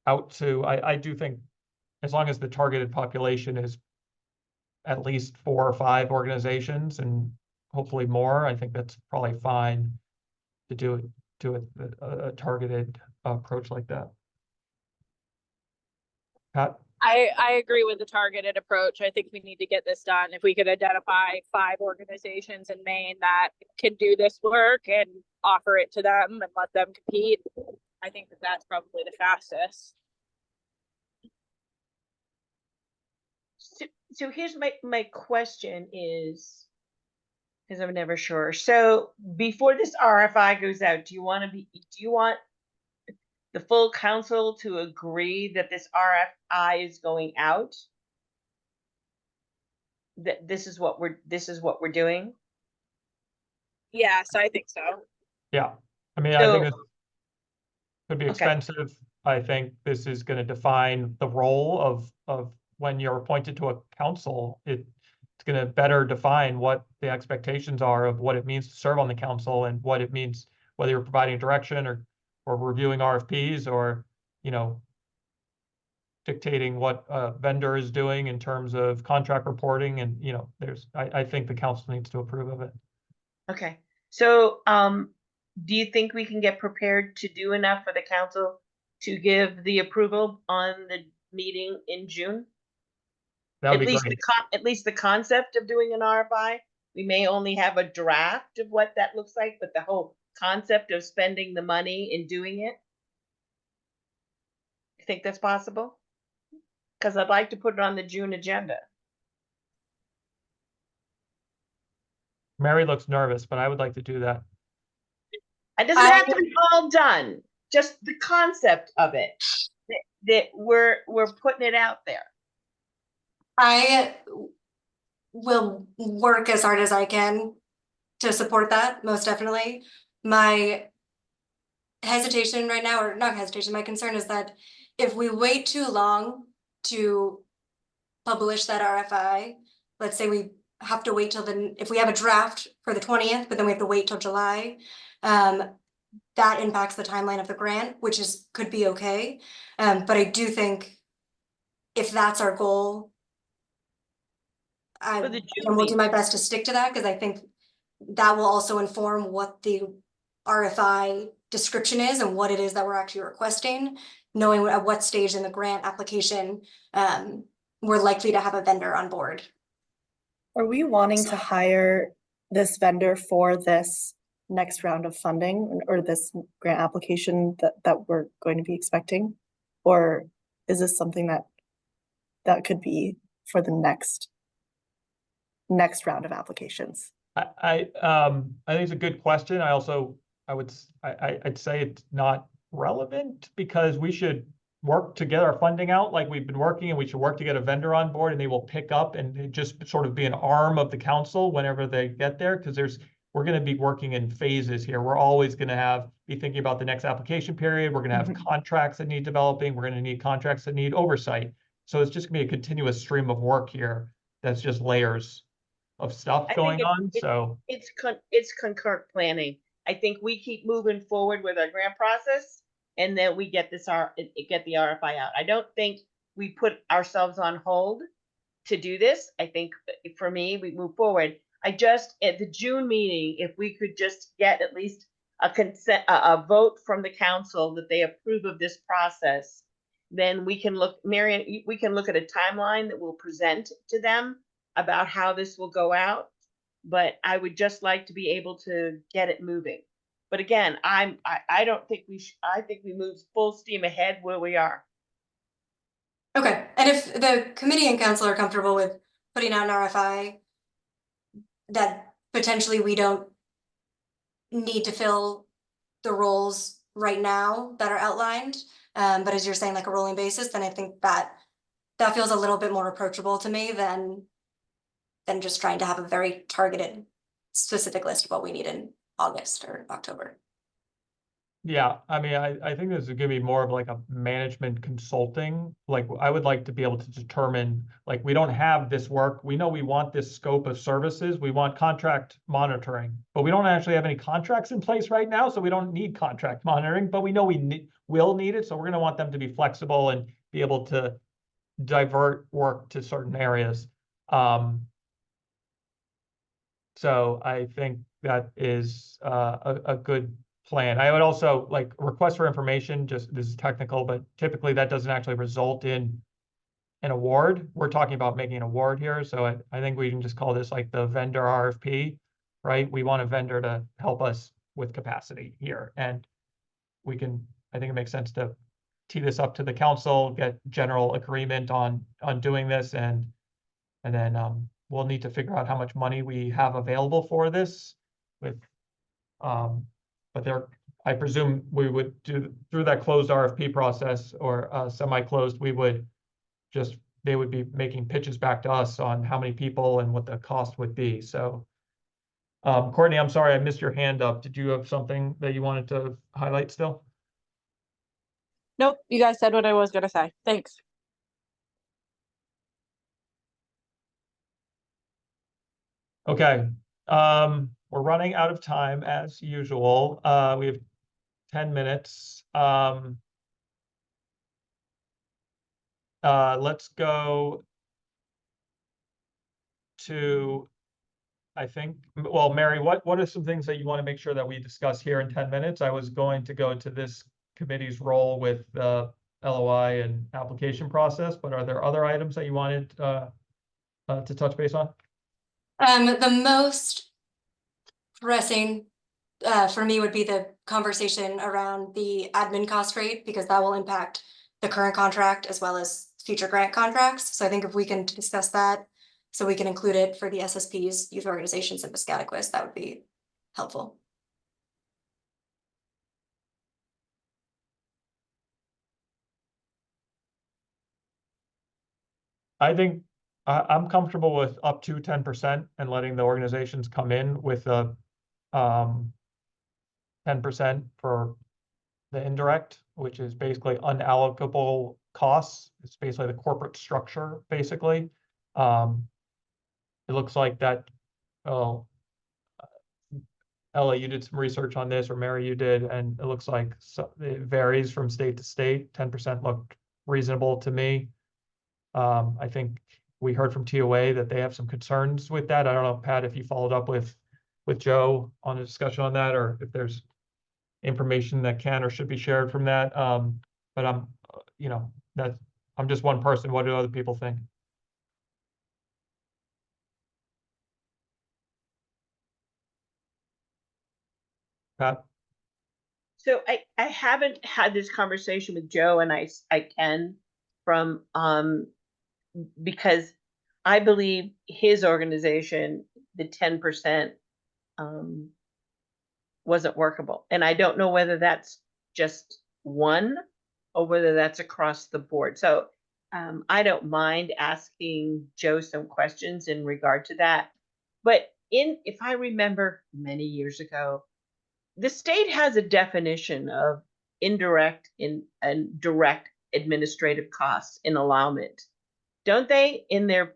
out to, I do think as long as the targeted population is at least 4 or 5 organizations and hopefully more, I think that's probably fine to do a targeted approach like that. Pat? I agree with the targeted approach. I think we need to get this done. If we could identify 5 organizations in Maine that can do this work and offer it to them and let them compete, I think that that's probably the fastest. So here's my question is, because I'm never sure. So before this RFI goes out, do you want the full council to agree that this RFI is going out? That this is what we're doing? Yes, I think so. Yeah, I mean, I So- think it could be Okay. expensive. I think this is going to define the role of when you're appointed to a council. It's going to better define what the expectations are of what it means to serve on the council, and what it means, whether you're providing direction or reviewing RFPs, or, you know, dictating what a vendor is doing in terms of contract reporting. And, you know, I think the council needs to approve of it. Okay, so do you think we can get prepared to do enough for the council to give the approval on the meeting in June? That would At be least great. at least the concept of doing an RFI. We may only have a draft of what that looks like, but the whole concept of spending the money and doing it. You think that's possible? Because I'd like to put it on the June agenda. Mary looks nervous, but I would like to do that. It doesn't have to be all done, just the concept of it, that we're putting it out there. I will work as hard as I can to support that, most definitely. My hesitation right now, or not hesitation, my concern is that if we wait too long to publish that RFI, let's say we have to wait till if we have a draft for the 20th, but then we have to wait till July, that impacts the timeline of the grant, which could be okay. But I do think if that's our goal, I For the June will do meeting. my best to stick to that, because I think that will also inform what the RFI description is and what it is that we're actually requesting, knowing at what stage in the grant application we're likely to have a vendor on board. Are we wanting to hire this vendor for this next round of funding or this grant application that we're going to be expecting? Or is this something that could be for the next round of applications? I think it's a good question. I'd say it's not relevant, because we should work to get our funding out like we've been working, and we should work to get a vendor on board, and they will pick up and just sort of be an arm of the council whenever they get there, because we're going to be working in phases here. We're always going to be thinking about the next application period. We're going to have contracts that need developing. We're going to need contracts that need oversight. So it's just gonna be a continuous stream of work here. That's just layers of stuff I think going on, so. it's concurrent planning. I think we keep moving forward with our grant process, and then we get get the RFI out. I don't think we put ourselves on hold to do this. I think for me, we move forward. I just, at the June meeting, if we could just get at least a consent, a vote from the council that they approve of this process, then we can look, Marion, we can look at a timeline that we'll present to them about how this will go out. But I would just like to be able to get it moving. But again, I don't think I think we move full steam ahead where we are. Okay, and if the committee and council are comfortable with putting out an RFI, that potentially we don't need to fill the roles right now that are outlined, but as you're saying, like a rolling basis, then I think that feels a little bit more approachable to me than just trying to have a very targeted, specific list of what we need in August or October. Yeah, I mean, I think this is gonna be more of like a management consulting. Like, I would like to be able to determine, like, we don't have this work. We know we want this scope of services. We want contract monitoring, but we don't actually have any contracts in place right now, so we don't need contract monitoring, but we know will need it. So we're gonna want them to be flexible and be able to divert work to certain areas. So I think that is a good plan. I would also like request for information, just this is technical, but typically that doesn't actually result in an award. We're talking about making an award here. So I think we can just call this like the vendor RFP, right? We want a vendor to help us with capacity here. And we can, I think it makes sense to tee this up to the council, get general agreement on doing this, and then we'll need to figure out how much money we have available for this with, but I presume we would do through that closed RFP process or semi-closed, they would be making pitches back to us on how many people and what the cost would be. So, Courtney, I'm sorry, I missed your hand up. Did you have something that you wanted to highlight still? Nope, you guys said what I was gonna say. Thanks. Okay, we're running out of time as usual. We have 10 minutes. Let's go to, I think, well, Mary, what are some things that you want to make sure that we discuss here in 10 minutes? I was going to go to this committee's role with the LOI and application process, but are there other items that you wanted to touch base on? The most pressing for me would be the conversation around the admin cost rate, because that will impact the current contract as well as future grant contracts. So I think if we can discuss that, so we can include it for the SSPs, youth organizations, and Piscataquis, that would be helpful. I think I'm comfortable with up to 10% and letting the organizations come in with a 10% for the indirect, which is basically unallocable costs. It's basically the corporate structure, basically. It looks like that, oh, Ella, you did some research on this, or Mary, you did, and it looks like it varies from state to state. 10% looked reasonable to me. I think we heard from TOA that they have some concerns with that. I don't know, Pat, if you followed up with Joe on a discussion on that, or if there's information that can or should be shared from that. But I'm just one person. What do other people think? Pat? So I haven't had this conversation with Joe, and I can from because I believe his organization, the 10% wasn't workable. And I don't know whether that's just one or whether that's across the board. So I don't mind asking Joe some questions in regard to that. But if I remember many years ago, the state has a definition of indirect and direct administrative costs in allowment. don't they in their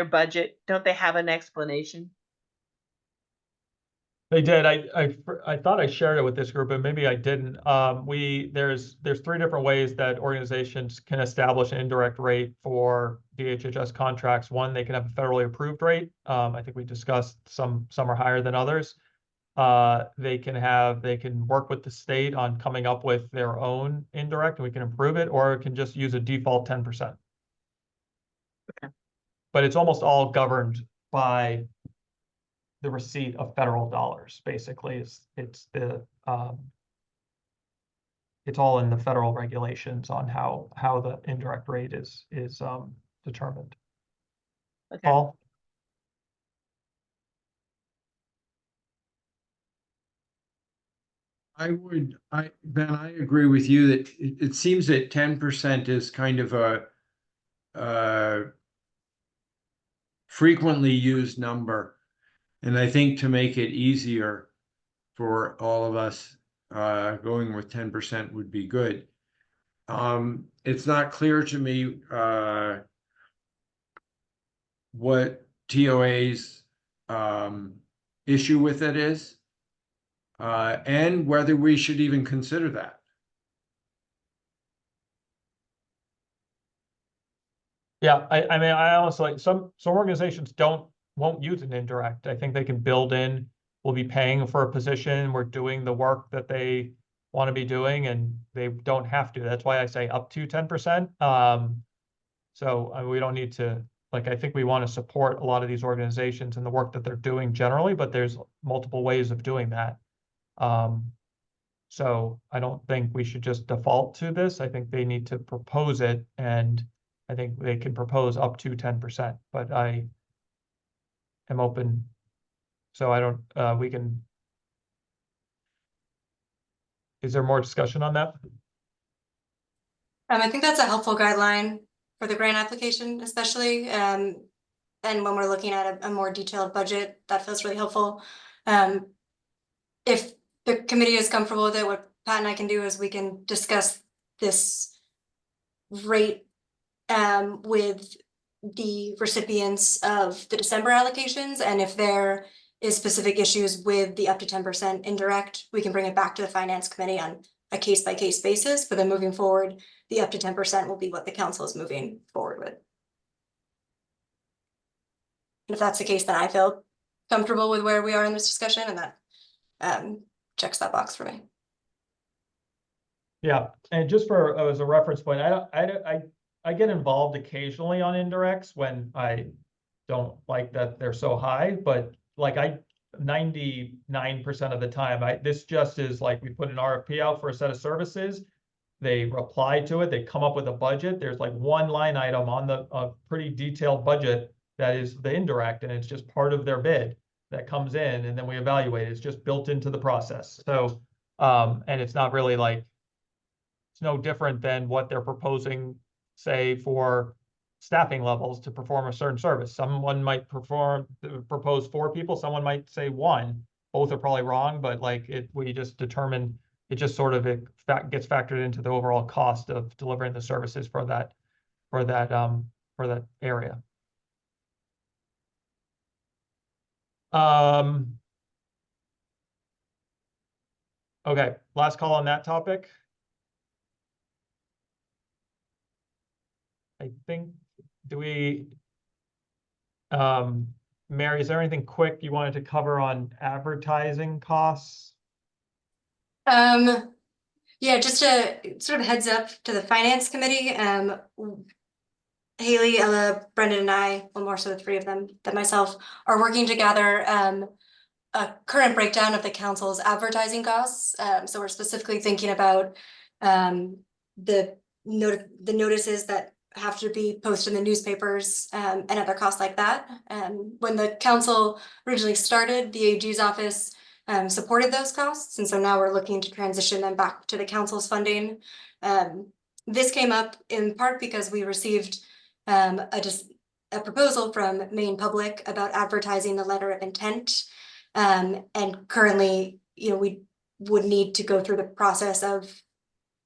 budget, don't they have an explanation? They did. I thought I shared it with this group, but maybe I didn't. There's 3 different ways that organizations can establish an indirect rate for DHHS contracts. One, they can have a federally approved rate. I think we discussed some are higher than others. They can work with the state on coming up with their own indirect, and we can improve it, or it can just use a default 10%. Okay. But it's almost all governed by the receipt of federal dollars. Basically, it's all in the federal regulations on how the indirect rate is determined. Okay. Paul? Ben, I agree with you that it seems that 10% is kind of a frequently used number. And I think to make it easier for all of us, going with 10% would be good. It's not clear to me, what TOA's, issue with it is, and whether we should even consider that. Yeah, I mean, I honestly, some organizations won't use an indirect. I think they can build in, we'll be paying for a position, we're doing the work that they want to be doing, and they don't have to. That's why I say up to 10%. So we don't need to, like, I think we want to support a lot of these organizations and the work that they're doing generally, but there's multiple ways of doing that. So I don't think we should just default to this. I think they need to propose it, and I think they can propose up to 10%, but I am open. So I don't, we can. Is there more discussion on that? I think that's a helpful guideline for the grant application, especially, and when we're looking at a more detailed budget, that feels really helpful. If the committee is comfortable with it, what Pat and I can do is we can discuss this rate with the recipients of the December allocations, and if there is specific issues with the up to 10% indirect, we can bring it back to the finance committee on a case-by-case basis, but then moving forward, the up to 10% will be what the council is moving forward with. And if that's the case, then I feel comfortable with where we are in this discussion, and that checks that box for me. Yeah, and just for as a reference point, I get involved occasionally on indirects when I don't like that they're so high, but like 99% of the time, this just is like we put an RFP out for a set of services. They reply to it, they come up with a budget. There's like one line item on a pretty detailed budget that is the indirect, and it's just part of their bid that comes in, and then we evaluate it. It's just built into the process. So, and it's not really like, it's no different than what they're proposing, say, for staffing levels to perform a certain service. Someone might propose 4 people, someone might say 1. Both are probably wrong, but like we just determine, it just sort of gets factored into the overall cost of delivering the services for that area. Okay, last call on that topic. I think, Mary, is there anything quick you wanted to cover on advertising costs? Yeah, just a sort of heads up to the finance committee. Haley, Ella, Brendan, and I, well, more so the 3 of them than myself, are working to gather a current breakdown of the council's advertising costs. So we're specifically thinking about the notices that have to be posted in the newspapers and other costs like that. When the council originally started, the AG's office supported those costs, and so now we're looking to transition them back to the council's funding. This came up in part because we received a proposal from Maine Public about advertising the letter of intent. And currently, we would need to go through the process of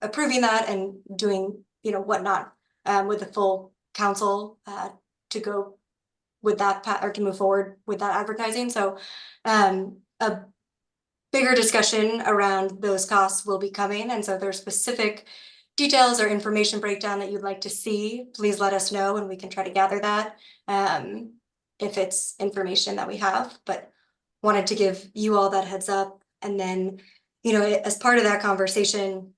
approving that and doing, whatnot with the full council to go with that or to move forward with that advertising. So a bigger discussion around those costs will be coming. And so if there's specific details or information breakdown that you'd like to see, please let us know and we can try to gather that if it's information that we have. But wanted to give you all that heads up. And then, you know, as part of that conversation,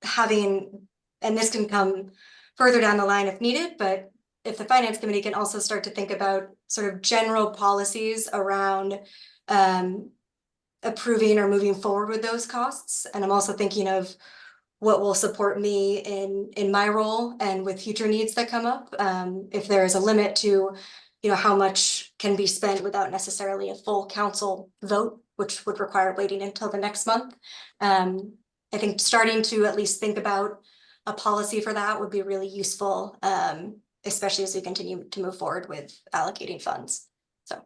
having, and this can come further down the line if needed, but if the finance committee can also start to think about sort of general policies around approving or moving forward with those costs. And I'm also thinking of what will support me in my role and with future needs that come up. If there is a limit to, you know, how much can be spent without necessarily a full council vote, which would require waiting until the next month. I think starting to at least think about a policy for that would be really useful, especially as we continue to move forward with allocating funds. So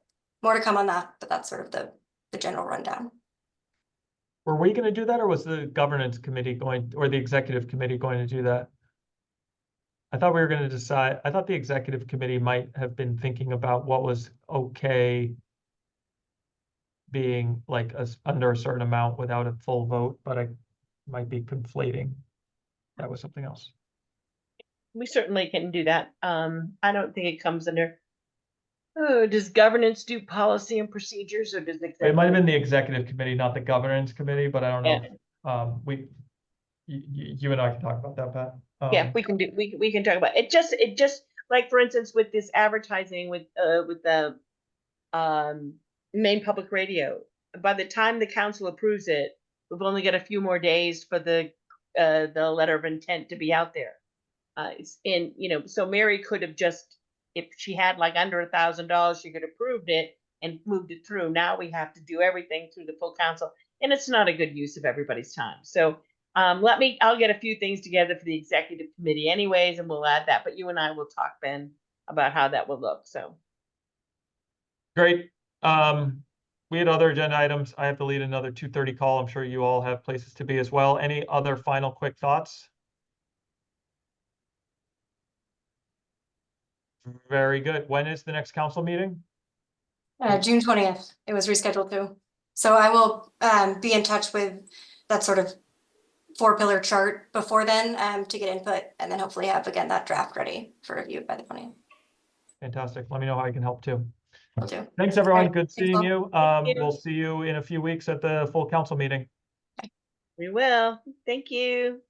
more to come on that, but that's sort of the general rundown. Were we gonna do that, or was the governance committee going, or the executive committee going to do that? I thought we were gonna decide, I thought the executive committee might have been thinking about what was okay being like under a certain amount without a full vote, but I might be conflating. That was something else. We certainly can do that. I don't think it comes under. Oh, does governance do policy and procedures, or does It might have been the executive committee, not the governance committee, but I don't know. Yeah. You and I can talk about that, Pat. Yeah, we can do, we can talk about it. Just like, for instance, with this advertising with the Maine Public Radio, by the time the council approves it, we've only got a few more days for the letter of intent to be out there. And you know, so Mary could have just, if she had like under $1,000, she could have approved it and moved it through. Now we have to do everything through the full council, and it's not a good use of everybody's time. So I'll get a few things together for the executive committee anyways, and we'll add that, but you and I will talk, Ben, about how that will look. So Great. We had other agenda items. I have to lead another 2:30 call. I'm sure you all have places to be as well. Any other final quick thoughts? Very good. When is the next council meeting? June 20th, it was rescheduled to. So I will be in touch with that sort of 4-pillar chart before then to get input, and then hopefully have again that draft ready for review by the 20th. Fantastic. Let me know how I can help too. Will do. Thanks, everyone. Right. Good Thanks, seeing all. you. you. We'll see you in a few weeks at the full council meeting. we will. Thank you.